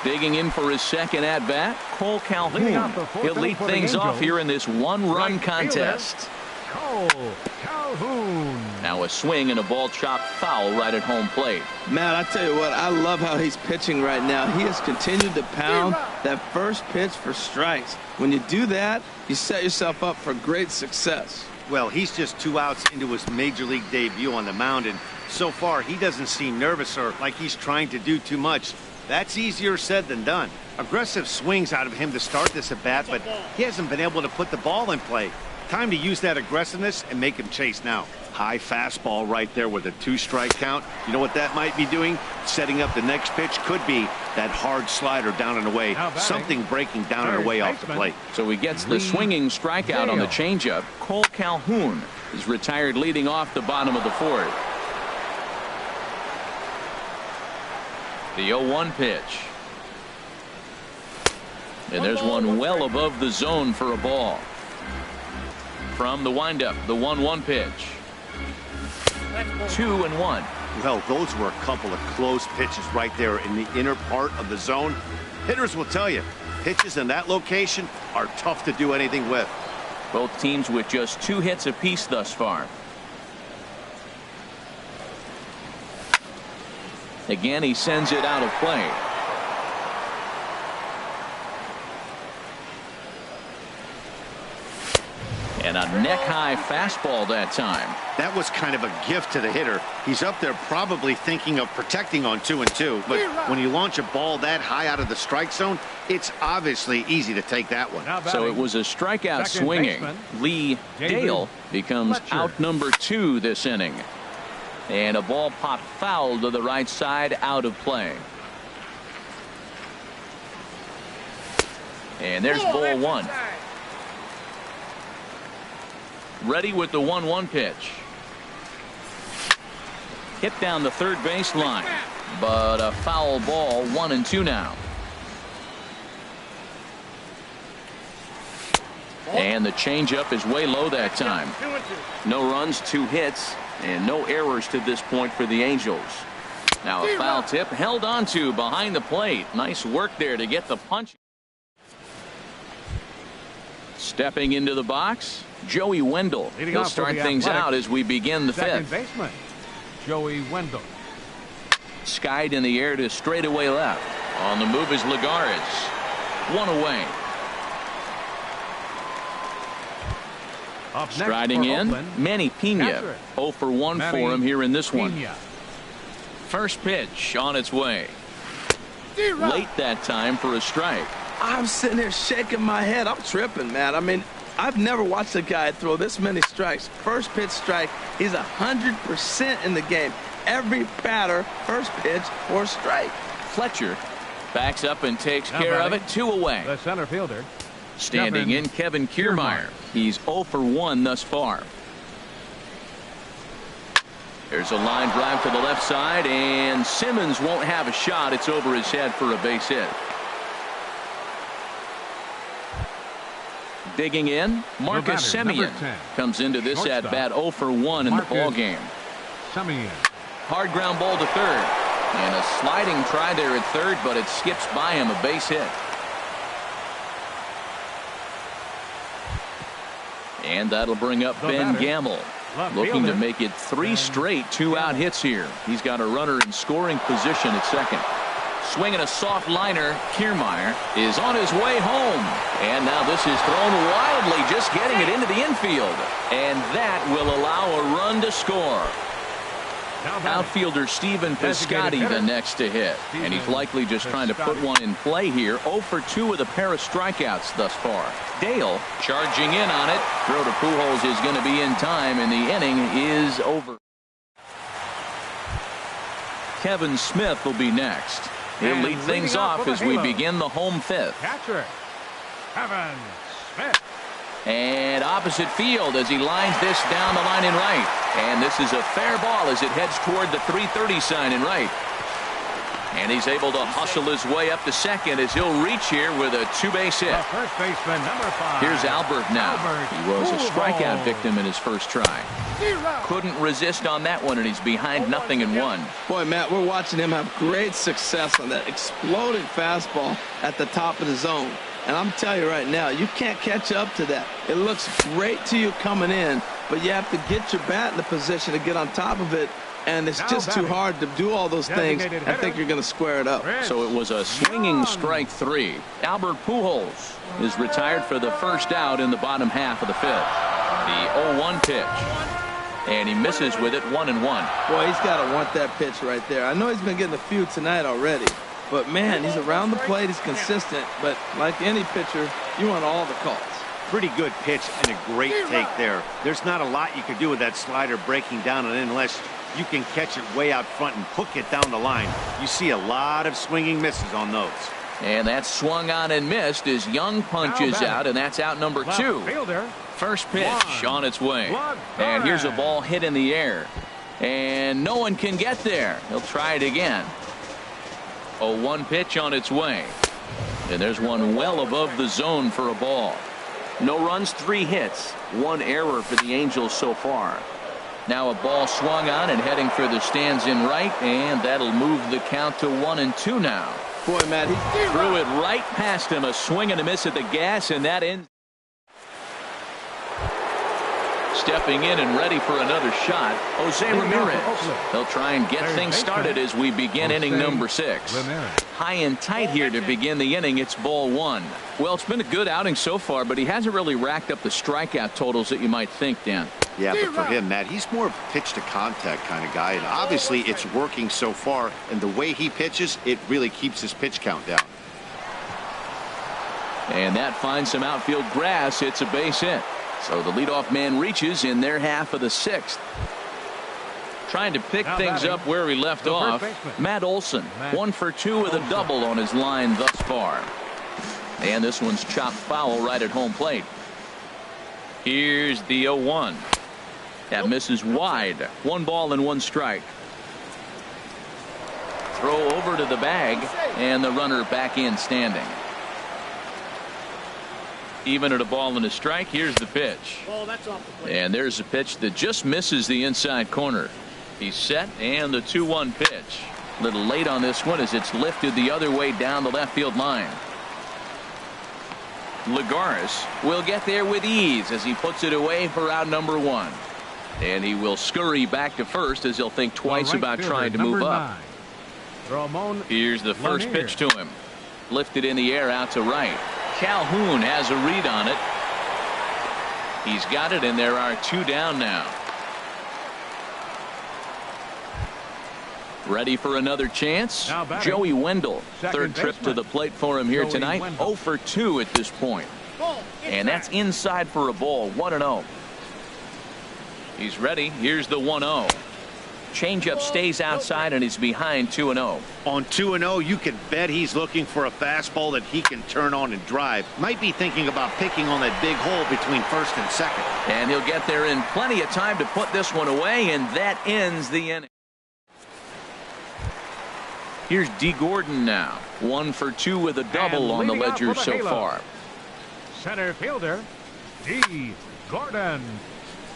Digging in for his second at bat, Cole Calhoun. He'll lead things off here in this one-run contest. Cole Calhoun. Now a swing and a ball chopped foul right at home plate. Matt, I tell you what, I love how he's pitching right now. He has continued to pound that first pitch for strikes. When you do that, you set yourself up for great success. Well, he's just 2 outs into his major league debut on the mound, and so far he doesn't seem nervous or like he's trying to do too much. That's easier said than done. Aggressive swings out of him to start this at bat, but he hasn't been able to put the ball in play. Time to use that aggressiveness and make him chase now. High fastball right there with a 2-strike count. You know what that might be doing? Setting up the next pitch could be that hard slider down and away. Something breaking down and away off the plate. So he gets the swinging strikeout on the changeup. Cole Calhoun is retired leading off the bottom of the 4th. The 0-1 pitch. And there's one well above the zone for a ball. From the windup, the 1-1 pitch. 2-1. Well, those were a couple of close pitches right there in the inner part of the zone. Hitters will tell you, pitches in that location are tough to do anything with. Both teams with just 2 hits apiece thus far. Again, he sends it out of play. And a neck-high fastball that time. That was kind of a gift to the hitter. He's up there probably thinking of protecting on 2-2. But when you launch a ball that high out of the strike zone, it's obviously easy to take that one. So it was a strikeout swinging. Lee Dale becomes out number 2 this inning. And a ball popped foul to the right side, out of play. And there's ball 1. Ready with the 1-1 pitch. Hit down the third baseline, but a foul ball. 1-2 now. And the changeup is way low that time. No runs, 2 hits, and no errors to this point for the Angels. Now a foul tip held onto behind the plate. Nice work there to get the punch. Stepping into the box, Joey Wendell. He'll start things out as we begin the 5th. Second baseman, Joey Wendell. Skied in the air to straightaway left. On the move is Lagares. 1 away. Up next Striding for in, Oakland, Manny Pena. Catcher. 0 for 1 for him here in this one. Pena. First pitch on its way. Late that time for a strike. I'm sitting there shaking my head. I'm tripping, man. I mean, I've never watched a guy throw this many strikes. First pitch strike. He's 100% in the game. Every batter, first pitch or strike. Fletcher backs up and takes care of it. 2 away. The center fielder. Standing in, Kevin Kiermaier. He's 0 for 1 thus far. There's a line drive to the left side, and Simmons won't have a shot. It's over his head for a base hit. Digging in, Marcus Semien comes into this at bat 0 for 1 in the ball game. Semien. Hard ground ball to third, and a sliding try there at third, but it skips by him, a base hit. And that'll bring up Ben Gamble, looking to make it 3 straight 2-out hits here. He's got a runner in scoring position at second. Swinging a soft liner, Kiermaier is on his way home. And now this is thrown wildly, just getting it into the infield. And that will allow a run to score. Outfielder Stephen Piscotty the next to hit. And he's likely just trying to put one in play here. 0 for 2 with a pair of strikeouts thus far. Dale charging in on it. Throw to Pujols is going to be in time, and the inning is over. Kevin Smith will be next. He'll lead things off as we begin the home 5th. Catcher, Kevin Smith. And opposite field as he lines this down the line in right. And this is a fair ball as it heads toward the 330 sign in right. And he's able to hustle his way up to second as he'll reach here with a 2-base hit. The first baseman, number 5. Here's Albert now. He was a strikeout Pujols. victim in his first try. Couldn't resist on that one, and he's behind 0-1. Boy, Matt, we're watching him have great success on that exploding fastball at the top of the zone. And I'm telling you right now, you can't catch up to that. It looks great to you coming in, but you have to get your bat in the position to get on top of it, and it's just too hard to do all those things. I think you're going to square it up. So it was a swinging strike 3. Albert Pujols is retired for the first out in the bottom half of the 5th. The 0-1 pitch, and he misses with it, 1-1. Boy, he's got to want that pitch right there. I know he's been getting a few tonight already, but man, he's around the plate, he's consistent, but like any pitcher, you want all the calls. Pretty good pitch and a great take there. There's not a lot you can do with that slider breaking down, and unless you can catch it way out front and hook it down the line, you see a lot of swinging misses on those. And that swung on and missed as Young punches out, and that's out number 2. First pitch on its way. And here's a ball hit in the air. And no one can get there. He'll try it again. 0-1 pitch on its way. And there's one well above the zone for a ball. No runs, 3 hits, 1 error for the Angels so far. Now a ball swung on and heading for the stands in right, and that'll move the count to 1-2 now. Boy, Matt, he threw it right past him. A swing and a miss at the gas, and that ends. Stepping in and ready for another shot, Jose Ramirez. They'll try and get things started as we begin inning number 6. High and tight here to begin the inning. It's ball 1. Well, it's been a good outing so far, but he hasn't really racked up the strikeout totals that you might think, Dan. Yeah, but for him, Matt, he's more of a pitch-to-contact kind of guy, and obviously it's working so far, and the way he pitches, it really keeps his pitch count down. And that finds some outfield grass. It's a base hit. So the leadoff man reaches in their half of the 6th. Trying to pick things up where he left off. Matt Olson, 1 for 2 with a double on his line thus far. And this one's chopped foul right at home plate. Here's the 0-1. That misses wide. 1 ball and 1 strike. Throw over to the bag, and the runner back in standing. Even at a ball and a strike. Here's the pitch. And there's a pitch that just misses the inside corner. He's set, and the 2-1 pitch. A little late on this one as it's lifted the other way down the left field line. Lagares will get there with ease as he puts it away for out number 1. And he will scurry back to first as he'll think twice about trying to move up. Here's the first pitch to him. Lifted in the air out to right. Calhoun has a read on it. He's got it, and there are 2 down now. Ready for another chance? Joey Wendell. Third trip to the plate for him here tonight. 0 for 2 at this point. And that's inside for a ball. 1-0. He's ready. Here's the 1-0. Changeup stays outside, and he's behind 2-0. On 2-0, you can bet he's looking for a fastball that he can turn on and drive. Might be thinking about picking on that big hole between first and second. And he'll get there in plenty of time to put this one away, and that ends the inning. Here's D. Gordon now. 1 for 2 with a double on the ledger so far. Center fielder, D. Gordon.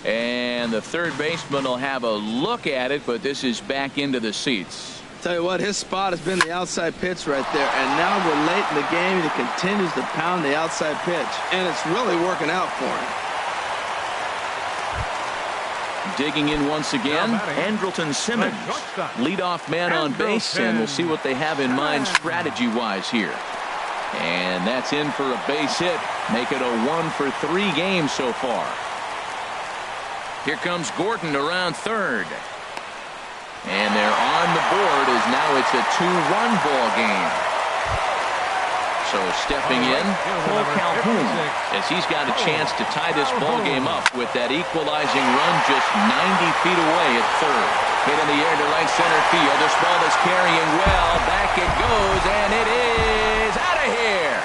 And the third baseman will have a look at it, but this is back into the seats. Tell you what, his spot has been the outside pitch right there, and now we're late in the game. He continues to pound the outside pitch, and it's really working out for him. Digging in once again, Andrelton Simmons, leadoff man on base, and we'll see what they have in mind strategy-wise here. And that's in for a base hit. Make it a 1 for 3 game so far. Here comes Gordon around third. And they're on the board as now it's a 2-run ball game. So stepping in, Cole Calhoun, as he's got a chance to tie this ball game up with that equalizing run just 90 feet away at third. Hit in the air to right center field. This ball is carrying well. Back it goes, and it is out of here.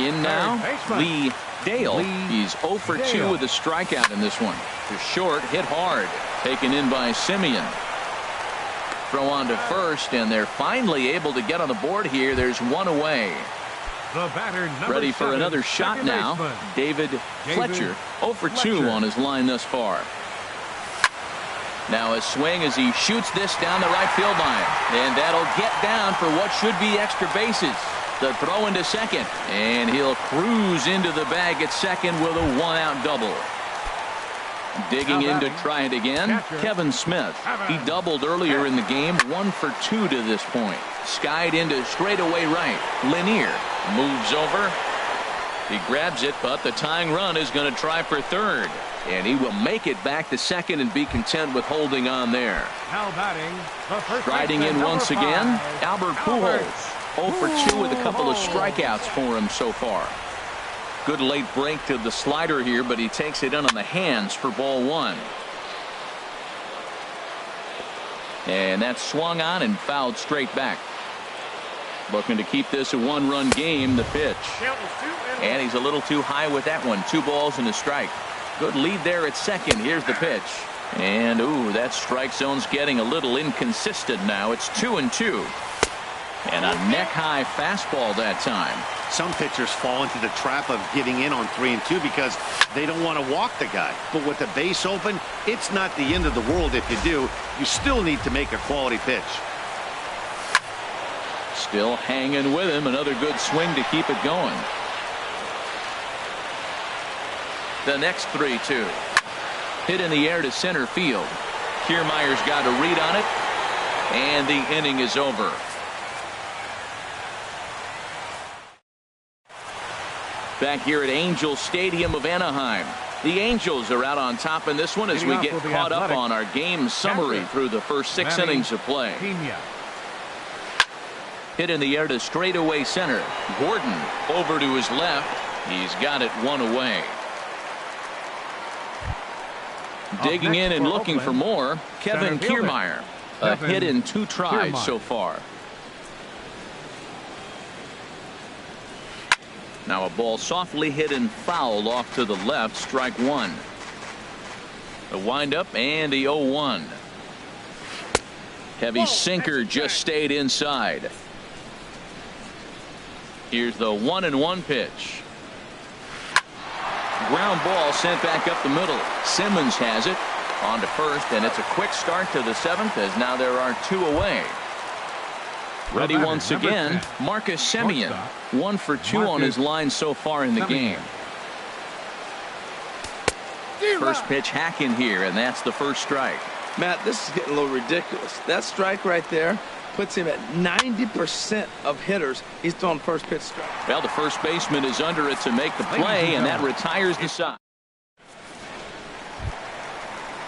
In now, Lee Dale. He's 0 for 2 with a strikeout in this one. To short, hit hard. Taken in by Simeon. Throw on to first, and they're finally able to get on the board here. There's one away. Ready for another shot now. David Fletcher, 0 for 2 on his line thus far. Now a swing as he shoots this down the right field line. And that'll get down for what should be extra bases. The throw into second, and he'll cruise into the bag at second with a 1-out double. Digging in to try it again, Kevin Smith. He doubled earlier in the game, 1 for 2 to this point. Skied into straightaway right. Lanier moves over. He grabs it, but the tying run is going to try for third. And he will make it back to second and be content with holding on there. Now batting, the first Riding in once again, Albert Pujols. 0 for 2 with a couple of strikeouts for him so far. Good late break to the slider here, but he takes it in on the hands for ball 1. And that's swung on and fouled straight back. Looking to keep this a 1-run game. The pitch. And he's a little too high with that one. 2 balls and a strike. Good lead there at second. Here's the pitch. And, ooh, that strike zone's getting a little inconsistent now. It's 2-2. And a neck-high fastball that time. Some pitchers fall into the trap of getting in on 3-2 because they don't want to walk the guy. But with the base open, it's not the end of the world if you do. You still need to make a quality pitch. Still hanging with him. Another good swing to keep it going. The next 3-2. Hit in the air to center field. Kiermaier's got a read on it. And the inning is over. Back here at Angels Stadium of Anaheim. The Angels are out on top in this one as we get caught up on our game summary through the first 6 innings of play. Hit in the air to straightaway center. Gordon over to his left. He's got it 1 away. Digging in and looking for more, Kevin Kiermaier. A hit in 2 tries so far. Now a ball softly hit and foul off to the left. Strike 1. The windup and the 0-1. Heavy sinker just stayed inside. Here's the 1-1 pitch. Ground ball sent back up the middle. Simmons has it on to first, and it's a quick start to the 7th as now there are 2 away. Ready once again, Marcus Semien. 1 for 2 on his line so far in the game. First pitch hack in here, and that's the first strike. Matt, this is getting a little ridiculous. That strike right there puts him at 90% of hitters. He's throwing first pitch strike. Well, the first baseman is under it to make the play, and that retires the side.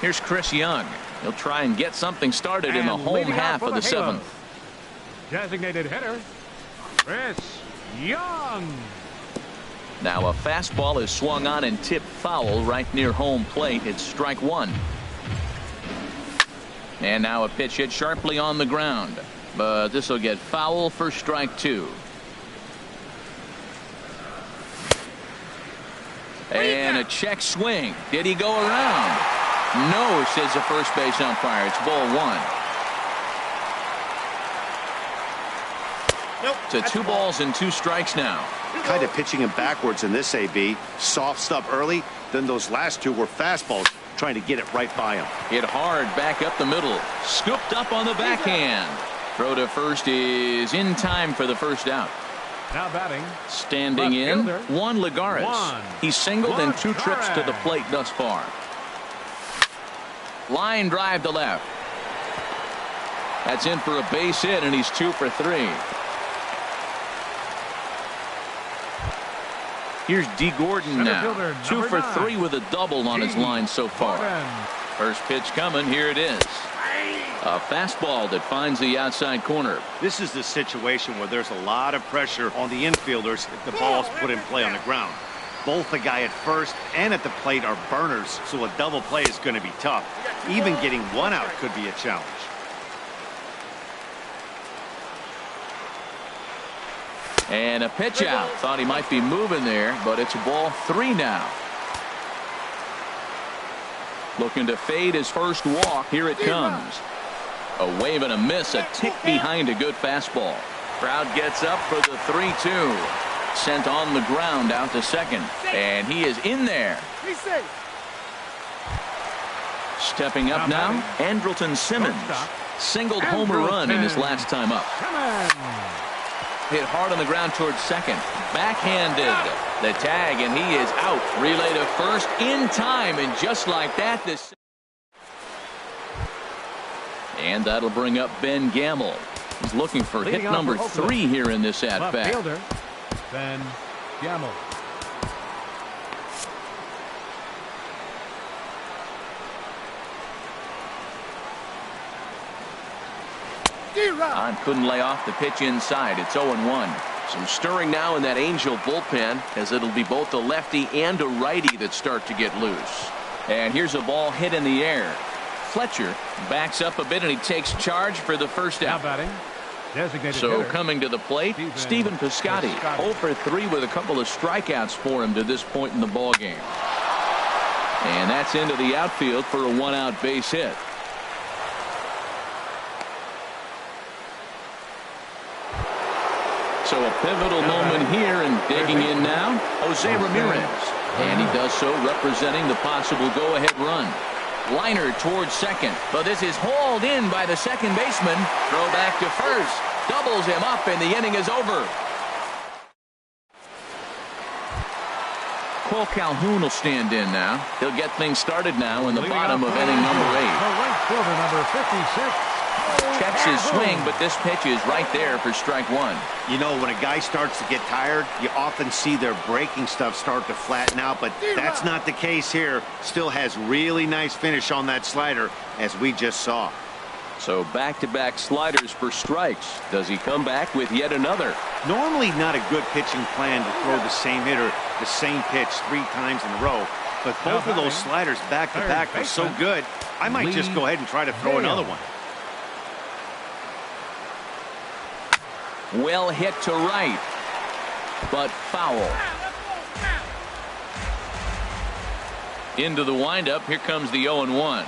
Here's Chris Young. He'll try and get something started in the home half of the 7th. Designated hitter, Chris Young. Now a fastball is swung on and tipped foul right near home plate. It's strike 1. And now a pitch hit sharply on the ground. But this will get foul for strike 2. And a check swing. Did he go around? No, says the first base umpire. It's ball 1. To 2 balls and 2 strikes now. Kind of pitching him backwards in this AB. Soft stuff early, then those last 2 were fastballs, trying to get it right by him. Hit hard back up the middle. Scooped up on the backhand. Throw to first is in time for the first out. Now batting. Standing in, Juan Lagares. He's singled in 2 trips to the plate thus far. Line drive to left. That's in for a base hit, and he's 2 for 3. Here's D. Gordon now. 2 for 3 with a double on his line so far. First pitch coming. Here it is. A fastball that finds the outside corner. This is the situation where there's a lot of pressure on the infielders if the ball's put in play on the ground. Both the guy at first and at the plate are burners, so a double play is going to be tough. Even getting 1 out could be a challenge. And a pitch out. Thought he might be moving there, but it's ball 3 now. Looking to fade his first walk. Here it comes. A wave and a miss. A tick behind a good fastball. Crowd gets up for the 3-2. Sent on the ground out to second. And he is in there. Stepping up now, Andrelton Simmons. Singled homer run in his last time up. hit hard on the ground towards second. Backhanded. The tag, and he is out. Relay to first in time, and just like that, this. And that'll bring up Ben Gamel. He's looking for hit number 3 here in this at-bat. Fielder, Ben Gamel. Hahn couldn't lay off the pitch inside. It's 0-1. Some stirring now in that Angel bullpen, as it'll be both a lefty and a righty that start to get loose. And here's a ball hit in the air. Fletcher backs up a bit, and he takes charge for the first out. Now batting, designated So hitter, coming to the plate, Stephen Piscotty. 0 for 3 with a couple of strikeouts for him to this point in the ballgame. And that's into the outfield for a 1-out base hit. So a pivotal moment here, and digging in now, Jose Ramirez. And he does so representing the possible go-ahead run. Liner towards second, but this is hauled in by the second baseman. Throw back to first. Doubles him up, and the inning is over. Cole Calhoun will stand in now. He'll get things started now in the bottom of inning number 8. The right fielder, number 56. Checks his swing, but this pitch is right there for strike 1. You know, when a guy starts to get tired, you often see their breaking stuff start to flatten out, but that's not the case here. Still has really nice finish on that slider, as we just saw. So back-to-back sliders for strikes. Does he come back with yet another? Normally not a good pitching plan to throw the same hitter the same pitch 3 times in a row, but both of those sliders back-to-back are so good, I might just go ahead and try to throw another one. Well hit to right, but foul. Into the windup. Here comes the 0-1.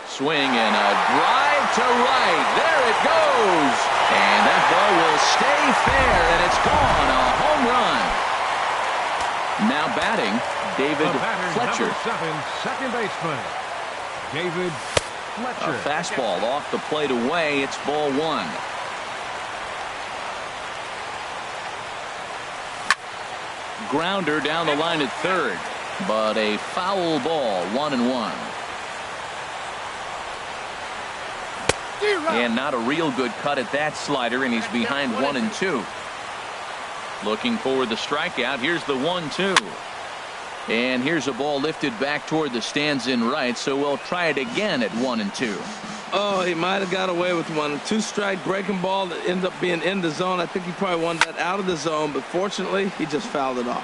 Swing and a drive to right. There it goes. And that ball will stay fair, and it's gone. A home run. Now batting, David Fletcher. Number 7, second baseman, David Fletcher. A fastball off the plate away. It's ball 1. Grounder down the line at third, but a foul ball. 1-1. And not a real good cut at that slider, and he's behind 1-2. Looking for the strikeout. Here's the 1-2. And here's a ball lifted back toward the stands in right, so we'll try it again at 1-2. Oh, he might have got away with one. 2-strike breaking ball that ended up being in the zone. I think he probably wanted that out of the zone, but fortunately, he just fouled it off.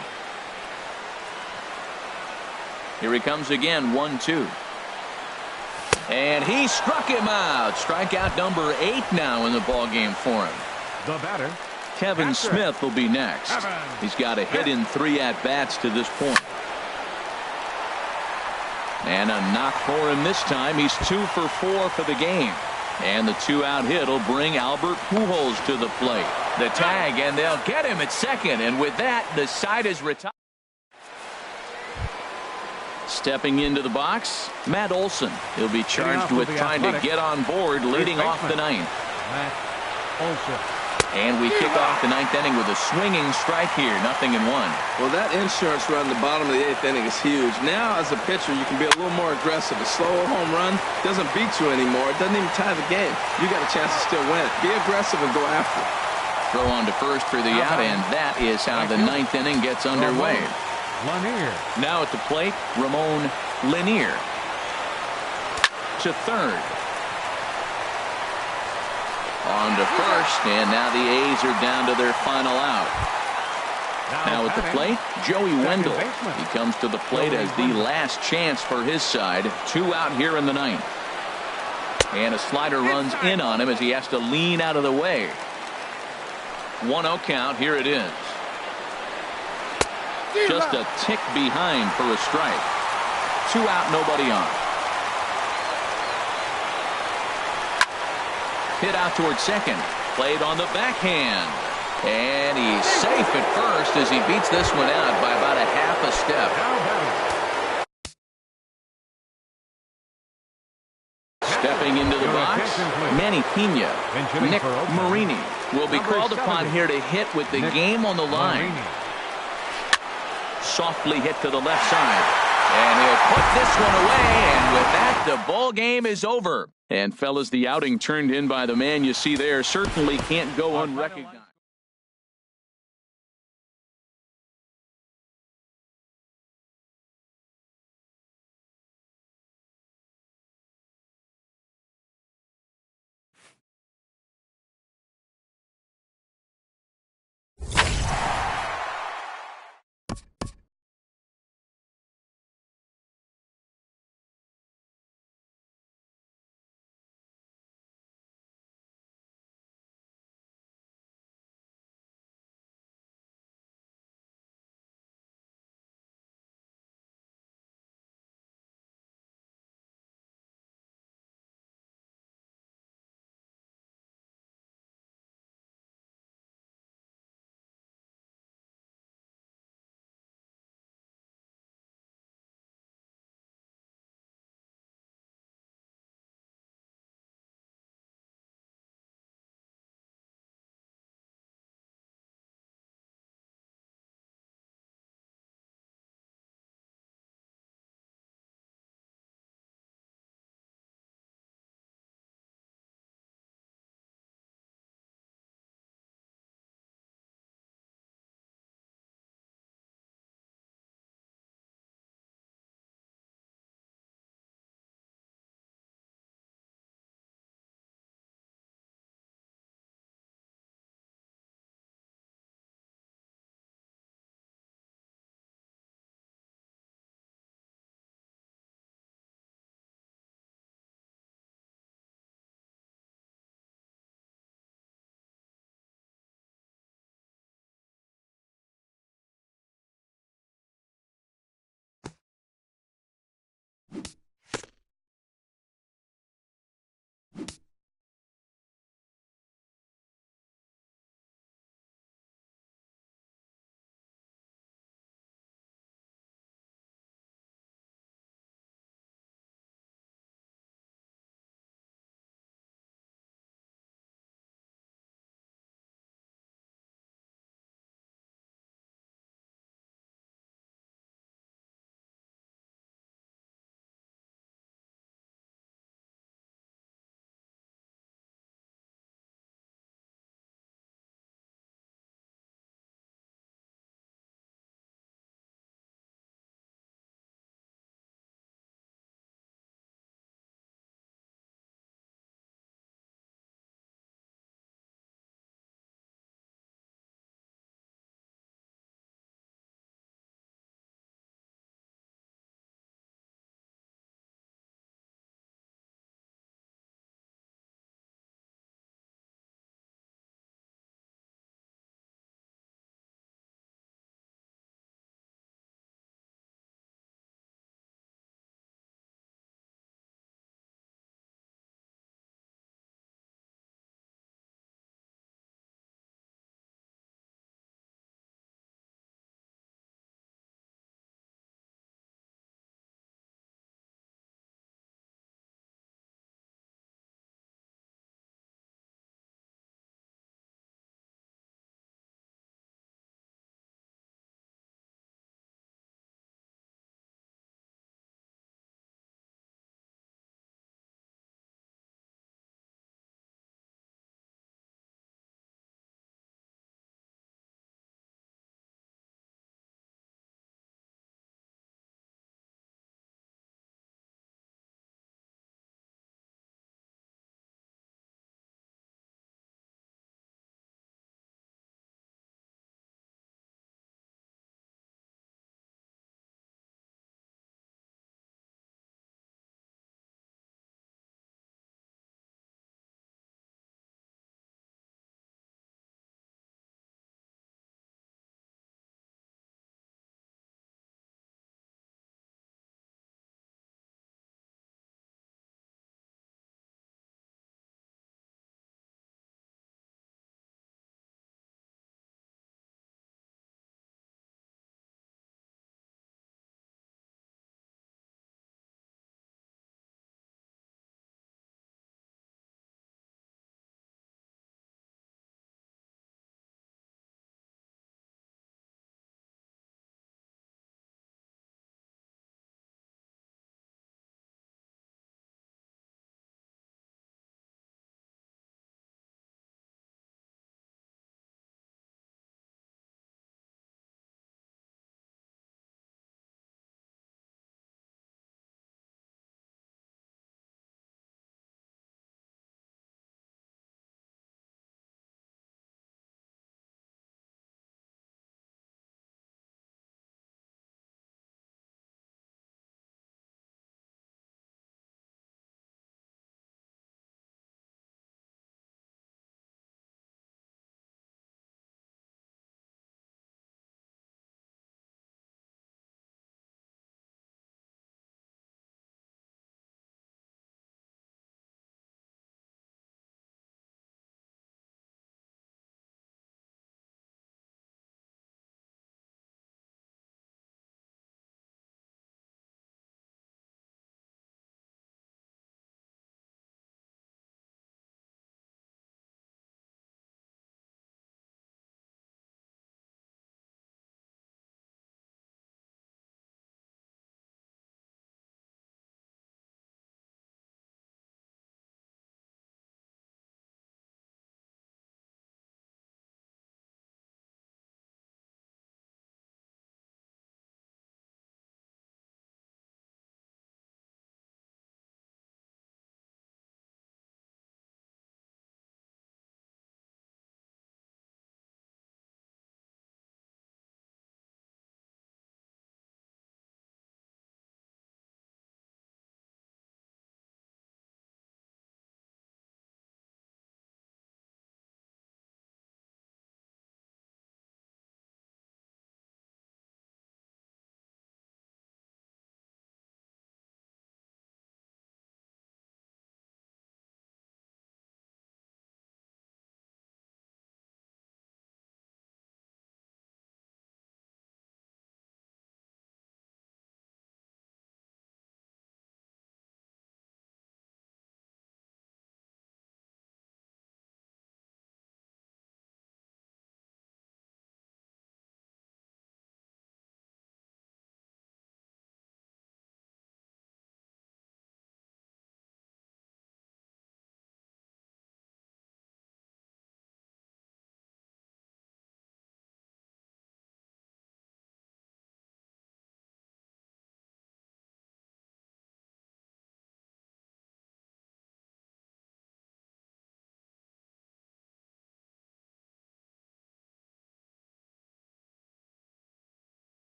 Here he comes again, 1-2. And he struck him out. Strikeout number 8 now in the ballgame for him. The batter, Kevin Smith will be next. He's got a hit in 3 at-bats to this point. And a knock for him this time. He's 2 for 4 for the game. And the 2-out hit will bring Albert Pujols to the plate. The tag, and they'll get him at second. And with that, the side is retired. Stepping into the box, Matt Olson. He'll be charged with trying to get on board, leading off the 9th. Matt Olson. And we kick off the 9th inning with a swinging strike here. 0-1. Well, that insurance run in the bottom of the 8th inning is huge. Now, as a pitcher, you can be a little more aggressive. A slower home run doesn't beat you anymore. It doesn't even tie the game. You got a chance to still win it. Be aggressive and go after it. Throw on to first for the out, and that is how the 9th inning gets underway. Lanier. Now at the plate, Ramon Lanier. To third. On to first, and now the A's are down to their final out. Now at the plate, Joey Wendell. He comes to the plate as the last chance for his side. 2 out here in the 9th. And a slider runs in on him as he has to lean out of the way. 1-0 count. Here it is. Just a tick behind for a strike. 2 out, nobody on. Hit out towards second. Played on the backhand. And he's safe at first as he beats this one out by about a half a step. Stepping into the box, Manny Pena, Nick Marini. will be Number called 70. upon here to hit with the Nick game on the line. Maroney. Softly hit to the left side. And he'll put this one away, and with that, the ball game is over. And fellas, the outing turned in by the man you see there certainly can't go unrecognized.